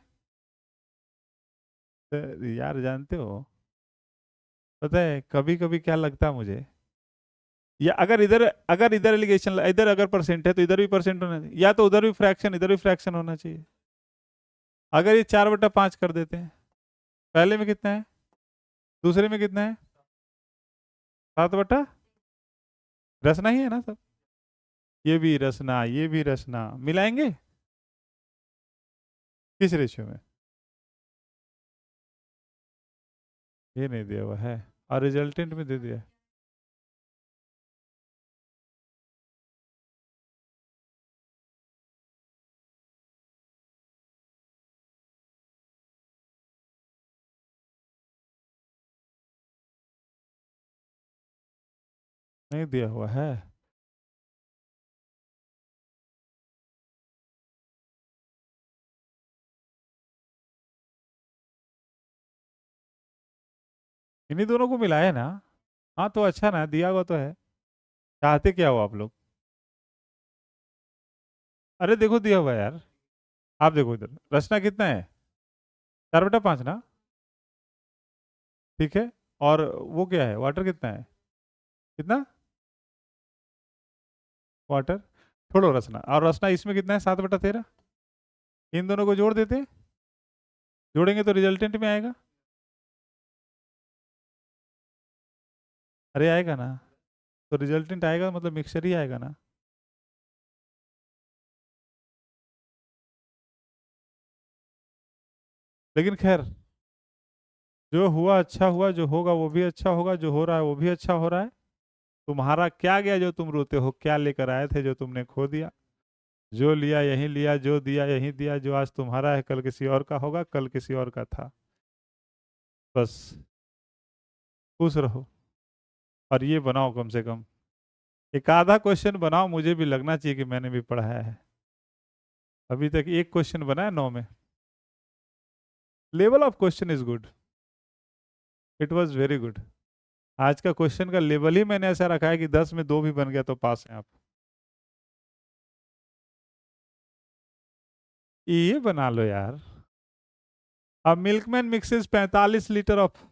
तो यार जानते हो, पता है कभी कभी क्या लगता है मुझे, या अगर इधर एलिगेशन, इधर अगर परसेंट है तो इधर भी परसेंट होना चाहिए, या तो उधर भी फ्रैक्शन इधर भी फ्रैक्शन होना चाहिए। अगर ये 4/5 कर देते हैं, पहले में कितना है, दूसरे में कितना है, 7/, रसना ही है ना सब, ये भी रसना ये भी रसना, मिलाएंगे किस रेशियो में, ये नहीं दिया हुआ है, और रिजल्टेंट में दे दिया। नहीं दिया हुआ है। इन्हीं दोनों को मिलाया ना। हाँ तो अच्छा ना, दिया हुआ तो है। चाहते क्या हो आप लोग? अरे देखो दिया हुआ है यार। आप देखो इधर, रचना कितना है? 4/5 ना। ठीक है। और वो क्या है, वाटर कितना है? कितना? वाटर। छोड़ो रचना, और रचना इसमें कितना है? 7/13। इन दोनों को जोड़ देते, जोड़ेंगे तो रिजल्टेंट में आएगा। अरे आएगा ना, तो रिजल्टेंट आएगा मतलब मिक्सचर ही आएगा ना। लेकिन खैर, जो हुआ अच्छा हुआ, जो होगा वो भी अच्छा होगा, जो हो रहा है वो भी अच्छा हो रहा है। तुम्हारा क्या गया जो तुम रोते हो? क्या लेकर आए थे जो तुमने खो दिया? जो लिया यहीं लिया, जो दिया यहीं दिया। जो आज तुम्हारा है कल किसी और का होगा, कल किसी और का था। बस खुश रहो। और ये बनाओ कम से कम एक आधा क्वेश्चन बनाओ, मुझे भी लगना चाहिए कि मैंने भी पढ़ाया है। अभी तक एक क्वेश्चन बना है 9 में। Level of question is good. It was very good. आज का क्वेश्चन का लेवल ही मैंने ऐसा रखा है कि 10 में 2 भी बन गया तो पास हैं आप। ये बना लो यार। अब milkman mixes 45 litre of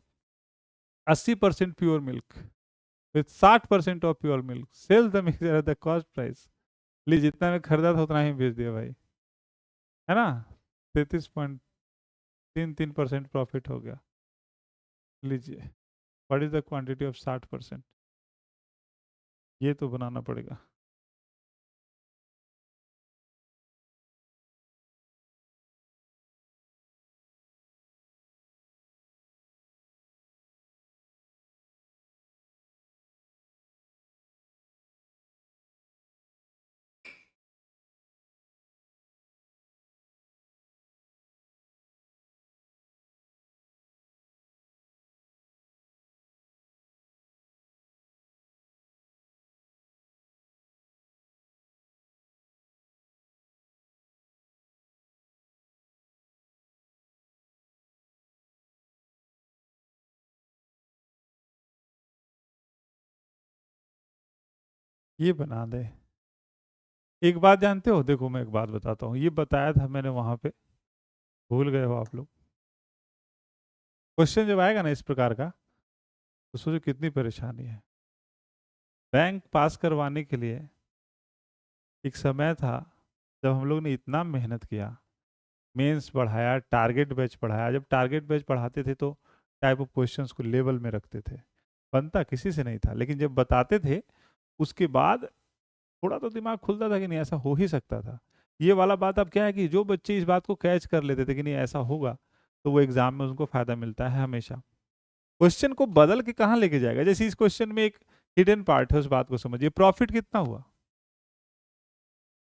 80% pure milk with 60% of pure milk, sell the mixer at the cost price. ली, जितना में खरीदा था उतना ही बेच दिया भाई, है ना। 33.33% प्रॉफिट हो गया। लीजिए, what is the quantity of 60%? ये तो बनाना पड़ेगा। ये बना दे। एक बात जानते हो, देखो मैं एक बात बताता हूँ, ये बताया था मैंने वहां पे, भूल गए हो आप लोग। क्वेश्चन जब आएगा ना इस प्रकार का, तो सोचो कितनी परेशानी है। बैंक पास करवाने के लिए एक समय था जब हम लोग ने इतना मेहनत किया, मेंस पढ़ाया, टारगेट बैच पढ़ाया। जब टारगेट बैच पढ़ाते थे तो टाइप ऑफ क्वेश्चंस को लेवल में रखते थे, बनता किसी से नहीं था, लेकिन जब बताते थे उसके बाद थोड़ा तो दिमाग खुलता था कि नहीं ऐसा हो ही सकता था। ये वाला बात अब क्या है कि जो बच्चे इस बात को कैच कर लेते थे कि नहीं ऐसा होगा, तो वो एग्जाम में उनको फायदा मिलता है हमेशा। क्वेश्चन को बदल के कहाँ लेके जाएगा? जैसे इस क्वेश्चन में एक हिडन पार्ट है, उस बात को समझिए। प्रॉफिट कितना हुआ?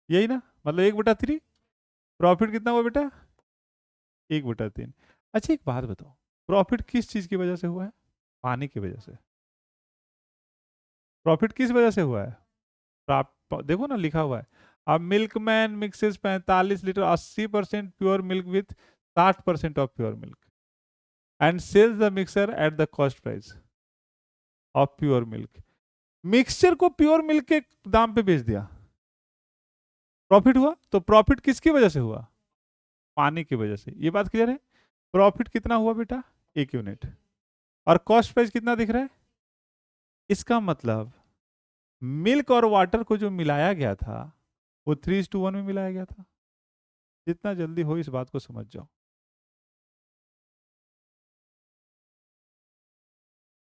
यही ना, मतलब 1/3। प्रॉफिट कितना हुआ बेटा? 1/3। अच्छा एक बात बताओ, प्रॉफिट किस चीज की वजह से हुआ है? पानी की वजह से। प्रॉफिट किस वजह से हुआ है? देखो ना लिखा हुआ है, अब milkman mixes 45 litre 80% pure milk with 60% of pure milk and sells the mixer at the cost price of pure milk. Mixture को प्योर मिल्क के दाम पे बेच दिया, प्रॉफिट हुआ। तो प्रॉफिट किसकी वजह से हुआ? पानी की वजह से। ये बात क्लियर है? प्रॉफिट कितना हुआ बेटा? 1 यूनिट। और कॉस्ट प्राइस कितना दिख रहा है? इसका मतलब मिल्क और वाटर को जो मिलाया गया था वो 3:1 में मिलाया गया था। जितना जल्दी हो इस बात को समझ जाओ।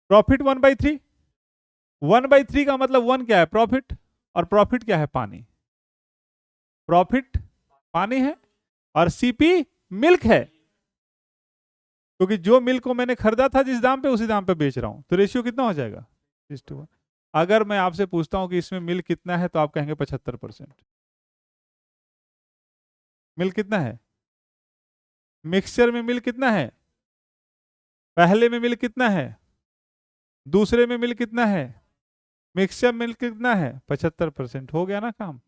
प्रॉफिट 1/3। 1/3 का मतलब 1 क्या है? प्रॉफिट। और प्रॉफिट क्या है? पानी। प्रॉफिट पानी है और सीपी मिल्क है, क्योंकि जो मिल्क को मैंने खरीदा था जिस दाम पे उसी दाम पे बेच रहा हूं, तो रेशियो कितना हो जाएगा? 6:1। अगर मैं आपसे पूछता हूं कि इसमें मिल्क कितना है, तो आप कहेंगे 75%। मिल्क कितना है? मिक्सचर में मिल्क कितना है? पहले में मिल्क कितना है? दूसरे में मिल्क कितना है? मिक्सचर मिल्क कितना है? 75%। हो गया ना काम।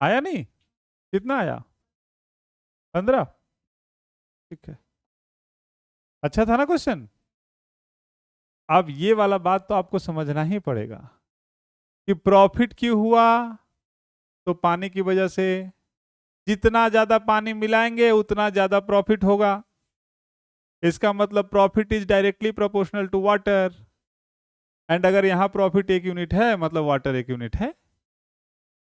आया नहीं? कितना आया? 15। ठीक है। अच्छा था ना क्वेश्चन? अब ये वाला बात तो आपको समझना ही पड़ेगा कि प्रॉफिट क्यों हुआ। तो पानी की वजह से, जितना ज्यादा पानी मिलाएंगे उतना ज्यादा प्रॉफिट होगा। इसका मतलब profit is directly proportional to water. And अगर यहाँ प्रॉफिट 1 यूनिट है मतलब वाटर 1 यूनिट है।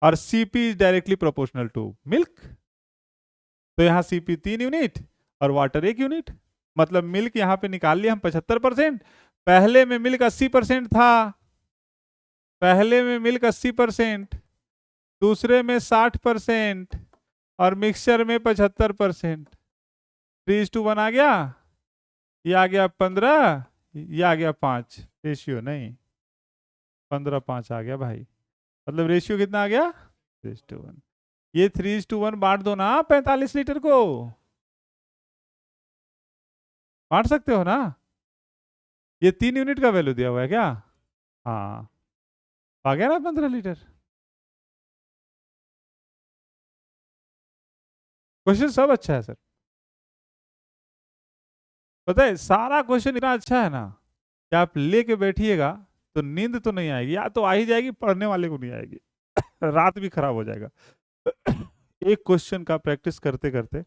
और CP is directly proportional to milk. तो यहाँ सीपी 3 यूनिट और वाटर 1 यूनिट। मतलब मिल्क यहाँ पे निकाल लिया हम 75%। पहले में मिल्क 80% था। पहले में मिल्क 80%, दूसरे में 60% और मिक्सचर में 75%। 3:1 आ गया। ये आ गया 15, ये आ गया 5। रेशियो नहीं, 15:5 आ गया भाई। मतलब रेशियो कितना आ गया? 3:1। ये 3:1 बांट दो ना 45 लीटर को। बांट सकते हो ना? ये 3 यूनिट का वैल्यू दिया हुआ है क्या? हाँ। आ गया ना 15 लीटर। क्वेश्चन सब अच्छा है सर। पता है सारा क्वेश्चन इतना अच्छा है ना कि आप लेके बैठिएगा तो नींद तो नहीं आएगी, या तो आ ही जाएगी, पढ़ने वाले को नहीं आएगी। रात भी खराब हो जाएगा। एक क्वेश्चन का प्रैक्टिस करते करते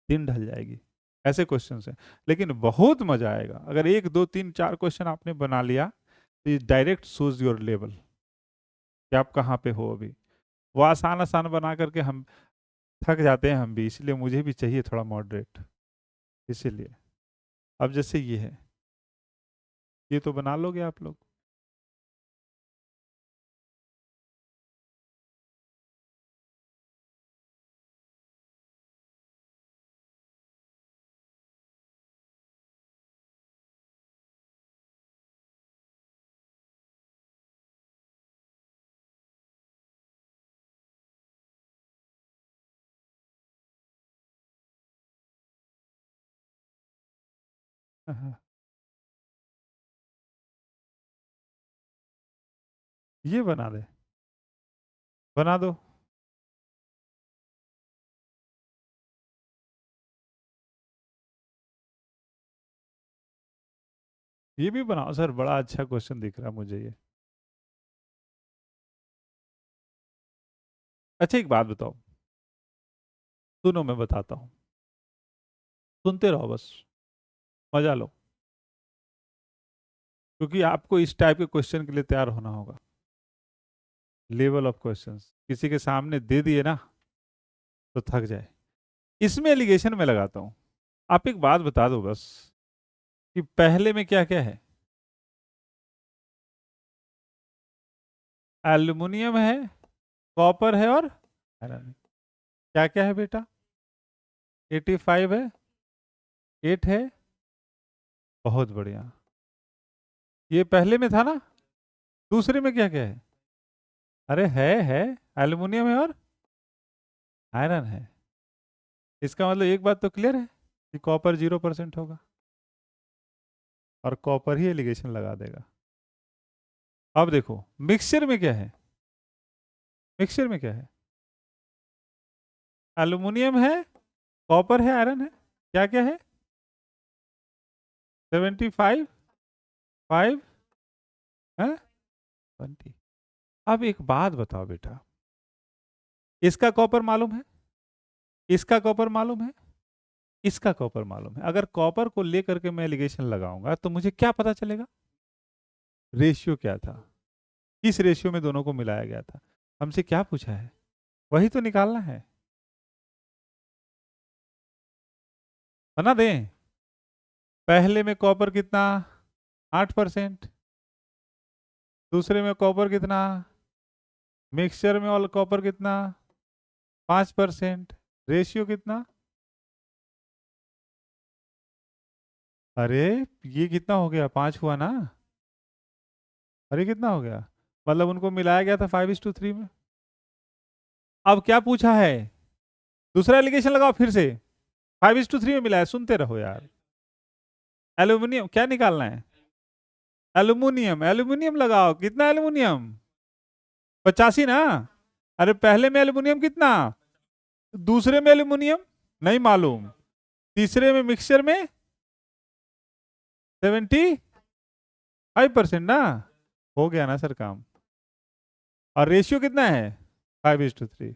दिन ढल जाएगी। ऐसे क्वेश्चन है। लेकिन बहुत मजा आएगा अगर 1 2 3 4 क्वेश्चन आपने बना लिया तो ये डायरेक्ट शोज योर लेवल कि आप कहाँ पे हो अभी। वो आसान आसान बना करके हम थक जाते हैं हम भी, इसलिए मुझे भी चाहिए थोड़ा मॉडरेट। इसीलिए अब जैसे ये है, ये तो बना लोगे आप लोग। हाँ, ये बना दे, बना दो। ये भी बनाओ सर, बड़ा अच्छा क्वेश्चन दिख रहा है मुझे ये। अच्छा एक बात बताओ, सुनो मैं बताता हूँ, सुनते रहो बस, मजा लो। क्योंकि आपको इस टाइप के क्वेश्चन के लिए तैयार होना होगा। लेवल ऑफ क्वेश्चंस किसी के सामने दे दिए ना तो थक जाए। इसमें एलिगेशन में लगाता हूँ। आप एक बात बता दो बस कि पहले में क्या क्या है। एल्युमिनियम है, कॉपर है और आयरन। क्या क्या है बेटा? 85 है, 8 है। बहुत बढ़िया। ये पहले में था ना? दूसरे में क्या क्या है? अरे है एल्युमिनियम है और आयरन है। इसका मतलब एक बात तो क्लियर है कि कॉपर 0% होगा और कॉपर ही एलिगेशन लगा देगा। अब देखो मिक्सचर में क्या है। मिक्सचर में क्या है? एल्युमिनियम है, कॉपर है, आयरन है। क्या क्या है? 75, 5 है, 20। अब एक बात बताओ बेटा, इसका कॉपर मालूम है, इसका कॉपर मालूम है, इसका कॉपर मालूम है। अगर कॉपर को लेकर के मैं एलिगेशन लगाऊंगा तो मुझे क्या पता चलेगा? रेशियो क्या था, किस रेशियो में दोनों को मिलाया गया था। हमसे क्या पूछा है, वही तो निकालना है। बना दें? पहले में कॉपर कितना? 8%। दूसरे में कॉपर कितना? मिक्सचर में और कॉपर कितना? 5%। रेशियो कितना? अरे ये कितना हो गया? 5 हुआ ना? अरे कितना हो गया, मतलब उनको मिलाया गया था 5:3 में। अब क्या पूछा है, दूसरा एलिगेशन लगाओ फिर से। 5:3 में मिला है, सुनते रहो यार। एल्यूमिनियम क्या निकालना है, एल्यूमिनियम, एल्यूमिनियम लगाओ, कितना एल्यूमिनियम, 85 ना। अरे पहले में एल्यूमिनियम कितना, दूसरे में एल्यूमिनियम नहीं मालूम, तीसरे में मिक्सचर में 75% ना। हो गया ना सर काम। और रेशियो कितना है, 5:3।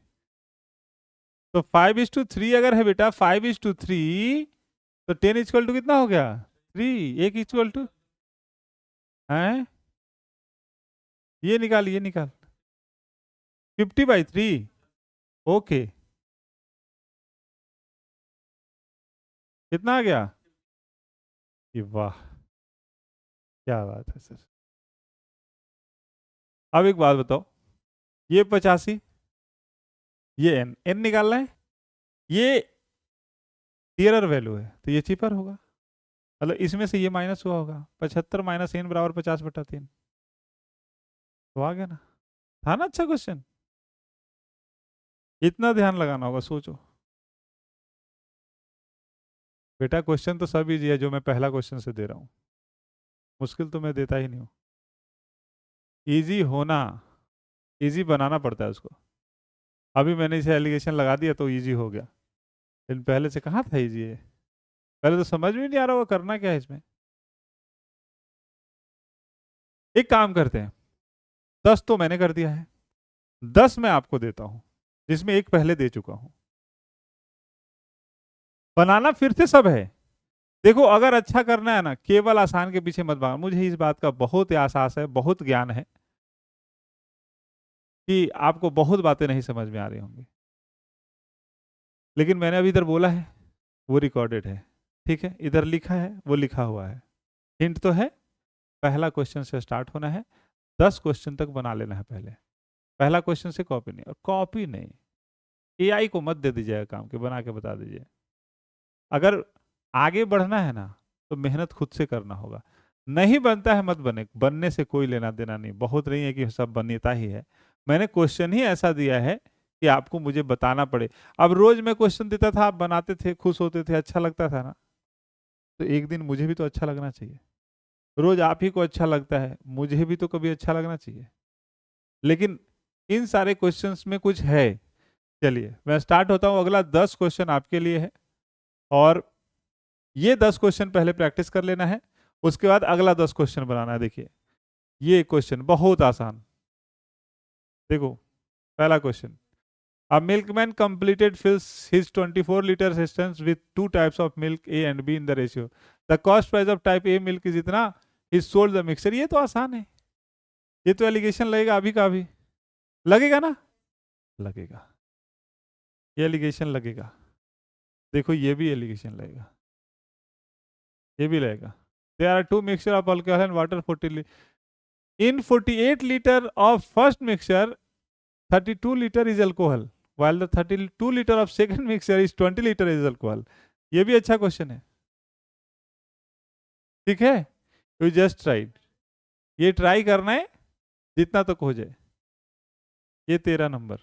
तो 5:3 अगर है बेटा, 5:3, तो 10 कितना हो गया, 3, एक इक्वल टू है, ये निकाल, ये निकाल, 50/3। ओके, कितना आ गया, ये वाह, क्या बात है सर। अब एक बात बताओ, ये 85, ये एन, एन निकालना है, ये डियरर वैल्यू है तो ये चीपर होगा, मतलब इसमें से ये माइनस हुआ होगा, 75 माइनस एन बराबर 50/3। तो आ गया ना, था ना अच्छा क्वेश्चन। इतना ध्यान लगाना होगा, सोचो बेटा, क्वेश्चन तो सब इजी है जो मैं पहला क्वेश्चन से दे रहा हूँ, मुश्किल तो मैं देता ही नहीं हूँ। इजी होना, इजी बनाना पड़ता है उसको। अभी मैंने इसे एलिगेशन लगा दिया तो इजी हो गया, लेकिन पहले से कहाँ था इजी है, पहले तो समझ में नहीं आ रहा वो करना क्या है इसमें। एक काम करते हैं, 10 तो मैंने कर दिया है, 10 मैं आपको देता हूं, जिसमें एक पहले दे चुका हूं। बनाना फिर से सब है। देखो अगर अच्छा करना है ना, केवल आसान के पीछे मत भागना, मुझे इस बात का बहुत एहसास है, बहुत ज्ञान है कि आपको बहुत बातें नहीं समझ में आ रही होंगी, लेकिन मैंने अभी इधर बोला है वो रिकॉर्डेड है, ठीक है, इधर लिखा है वो लिखा हुआ है। हिंट तो है, पहला क्वेश्चन से स्टार्ट होना है, 10 क्वेश्चन तक बना लेना है पहले, पहला क्वेश्चन से कॉपी नहीं, और कॉपी नहीं, एआई को मत दे दीजिएगा काम के, बना के बता दीजिए। अगर आगे बढ़ना है ना तो मेहनत खुद से करना होगा, नहीं बनता है मत बने, बनने से कोई लेना देना नहीं, बहुत नहीं है कि सब बनता ही है। मैंने क्वेश्चन ही ऐसा दिया है कि आपको मुझे बताना पड़े। अब रोज मैं क्वेश्चन देता था, आप बनाते थे, खुश होते थे, अच्छा लगता था ना, तो एक दिन मुझे भी तो अच्छा लगना चाहिए। रोज आप ही को अच्छा लगता है, मुझे भी तो कभी अच्छा लगना चाहिए। लेकिन इन सारे क्वेश्चंस में कुछ है। चलिए मैं स्टार्ट होता हूं, अगला 10 क्वेश्चन आपके लिए है, और ये 10 क्वेश्चन पहले प्रैक्टिस कर लेना है, उसके बाद अगला 10 क्वेश्चन बनाना है। देखिए ये क्वेश्चन बहुत आसान, देखो पहला question, A milkman completed fills his 24-liter cisterns with two types of milk A and B in the ratio. The cost price of type A milk is इतना, he sold the mixture। ये तो आसान है, ये तो allegation लगेगा अभी का अभी, लगेगा ना, लगेगा, ये एलिगेशन लगेगा। देखो ये भी एलिगेशन लगेगा, ये भी लगेगा। There are two mixture of alcohol and water 40 in 48 liter of first mixture 32 liter is alcohol while the 32 liter of second mixture is 20 liter is alcohol। ये भी अच्छा क्वेश्चन है, ठीक है, यू जस्ट ट्राई, ये ट्राई करना है जितना तक हो जाए। ये 13 number,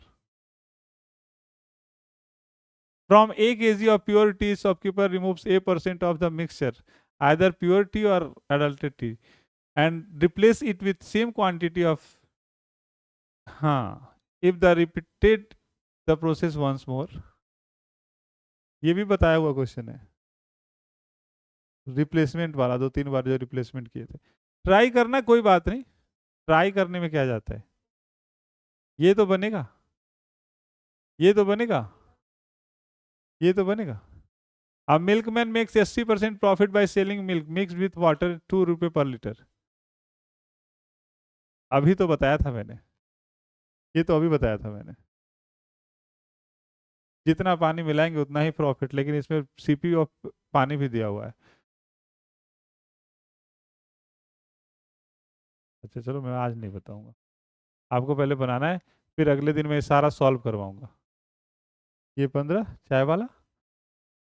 from A kg of pure tea shopkeeper removes A% of the mixture, either pure tea or adulterated tea, and replace it with same quantity of, हाँ, if the repeated the process once more। ये भी बताया हुआ question है, replacement वाला, 2-3 बार जो replacement किए थे। ट्राई करना, कोई बात नहीं, ट्राई करने में क्या जाता है, ये तो बनेगा, ये तो बनेगा, ये तो बनेगा। अब milkman makes 80% profit by selling milk mix with water 2 रुपये पर लीटर। अभी तो बताया था मैंने, ये तो अभी बताया था मैंने, जितना पानी मिलाएंगे उतना ही प्रॉफिट, लेकिन इसमें सीपी ऑफ पानी भी दिया हुआ है। अच्छा चलो मैं आज नहीं बताऊंगा, आपको पहले बनाना है, फिर अगले दिन मैं सारा सॉल्व करवाऊंगा। ये 15 चाय वाला,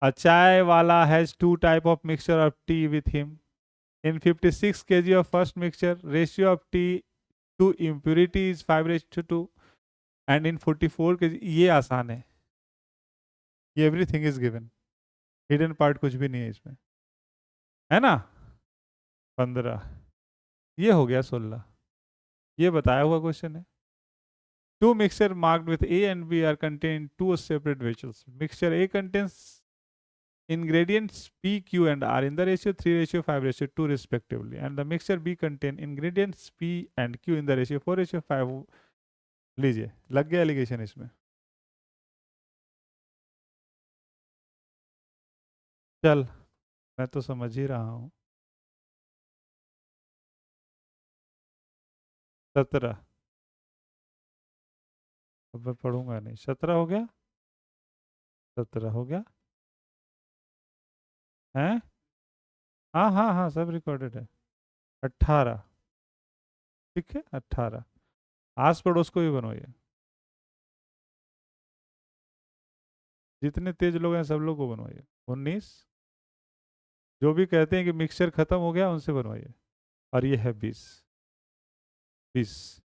a chai wala has two type of mixture of tea with him, in 56 kg of first mixture ratio of tea to impurity is 5:2 and in 44 के ये आसान है, ये everything is given, hidden part कुछ भी नहीं है इसमें, है ना। 15, ये हो गया 16, ये बताया हुआ क्वेश्चन है। Two mixture marked with A and B are contained two separate vessels. Mixture A contains ingredients P, Q and R in the ratio 3:5:2 respectively, and the mixture B contain ingredients P and Q in the ratio 4:5। लीजिए, लग गया allegation इसमें। चल, मैं तो समझ ही रहा हूँ। 17, अब मैं पढ़ूंगा नहीं। 17 हो गया, 17 हो गया, हैं? हाँ हाँ हाँ, सब रिकॉर्डेड है। 18, ठीक है, 18। आस पड़ोस को भी बनवाइए, जितने तेज लोग हैं सब लोग को बनवाइए। 19, जो भी कहते हैं कि मिक्सचर खत्म हो गया उनसे बनवाइए। और ये है 20, 20।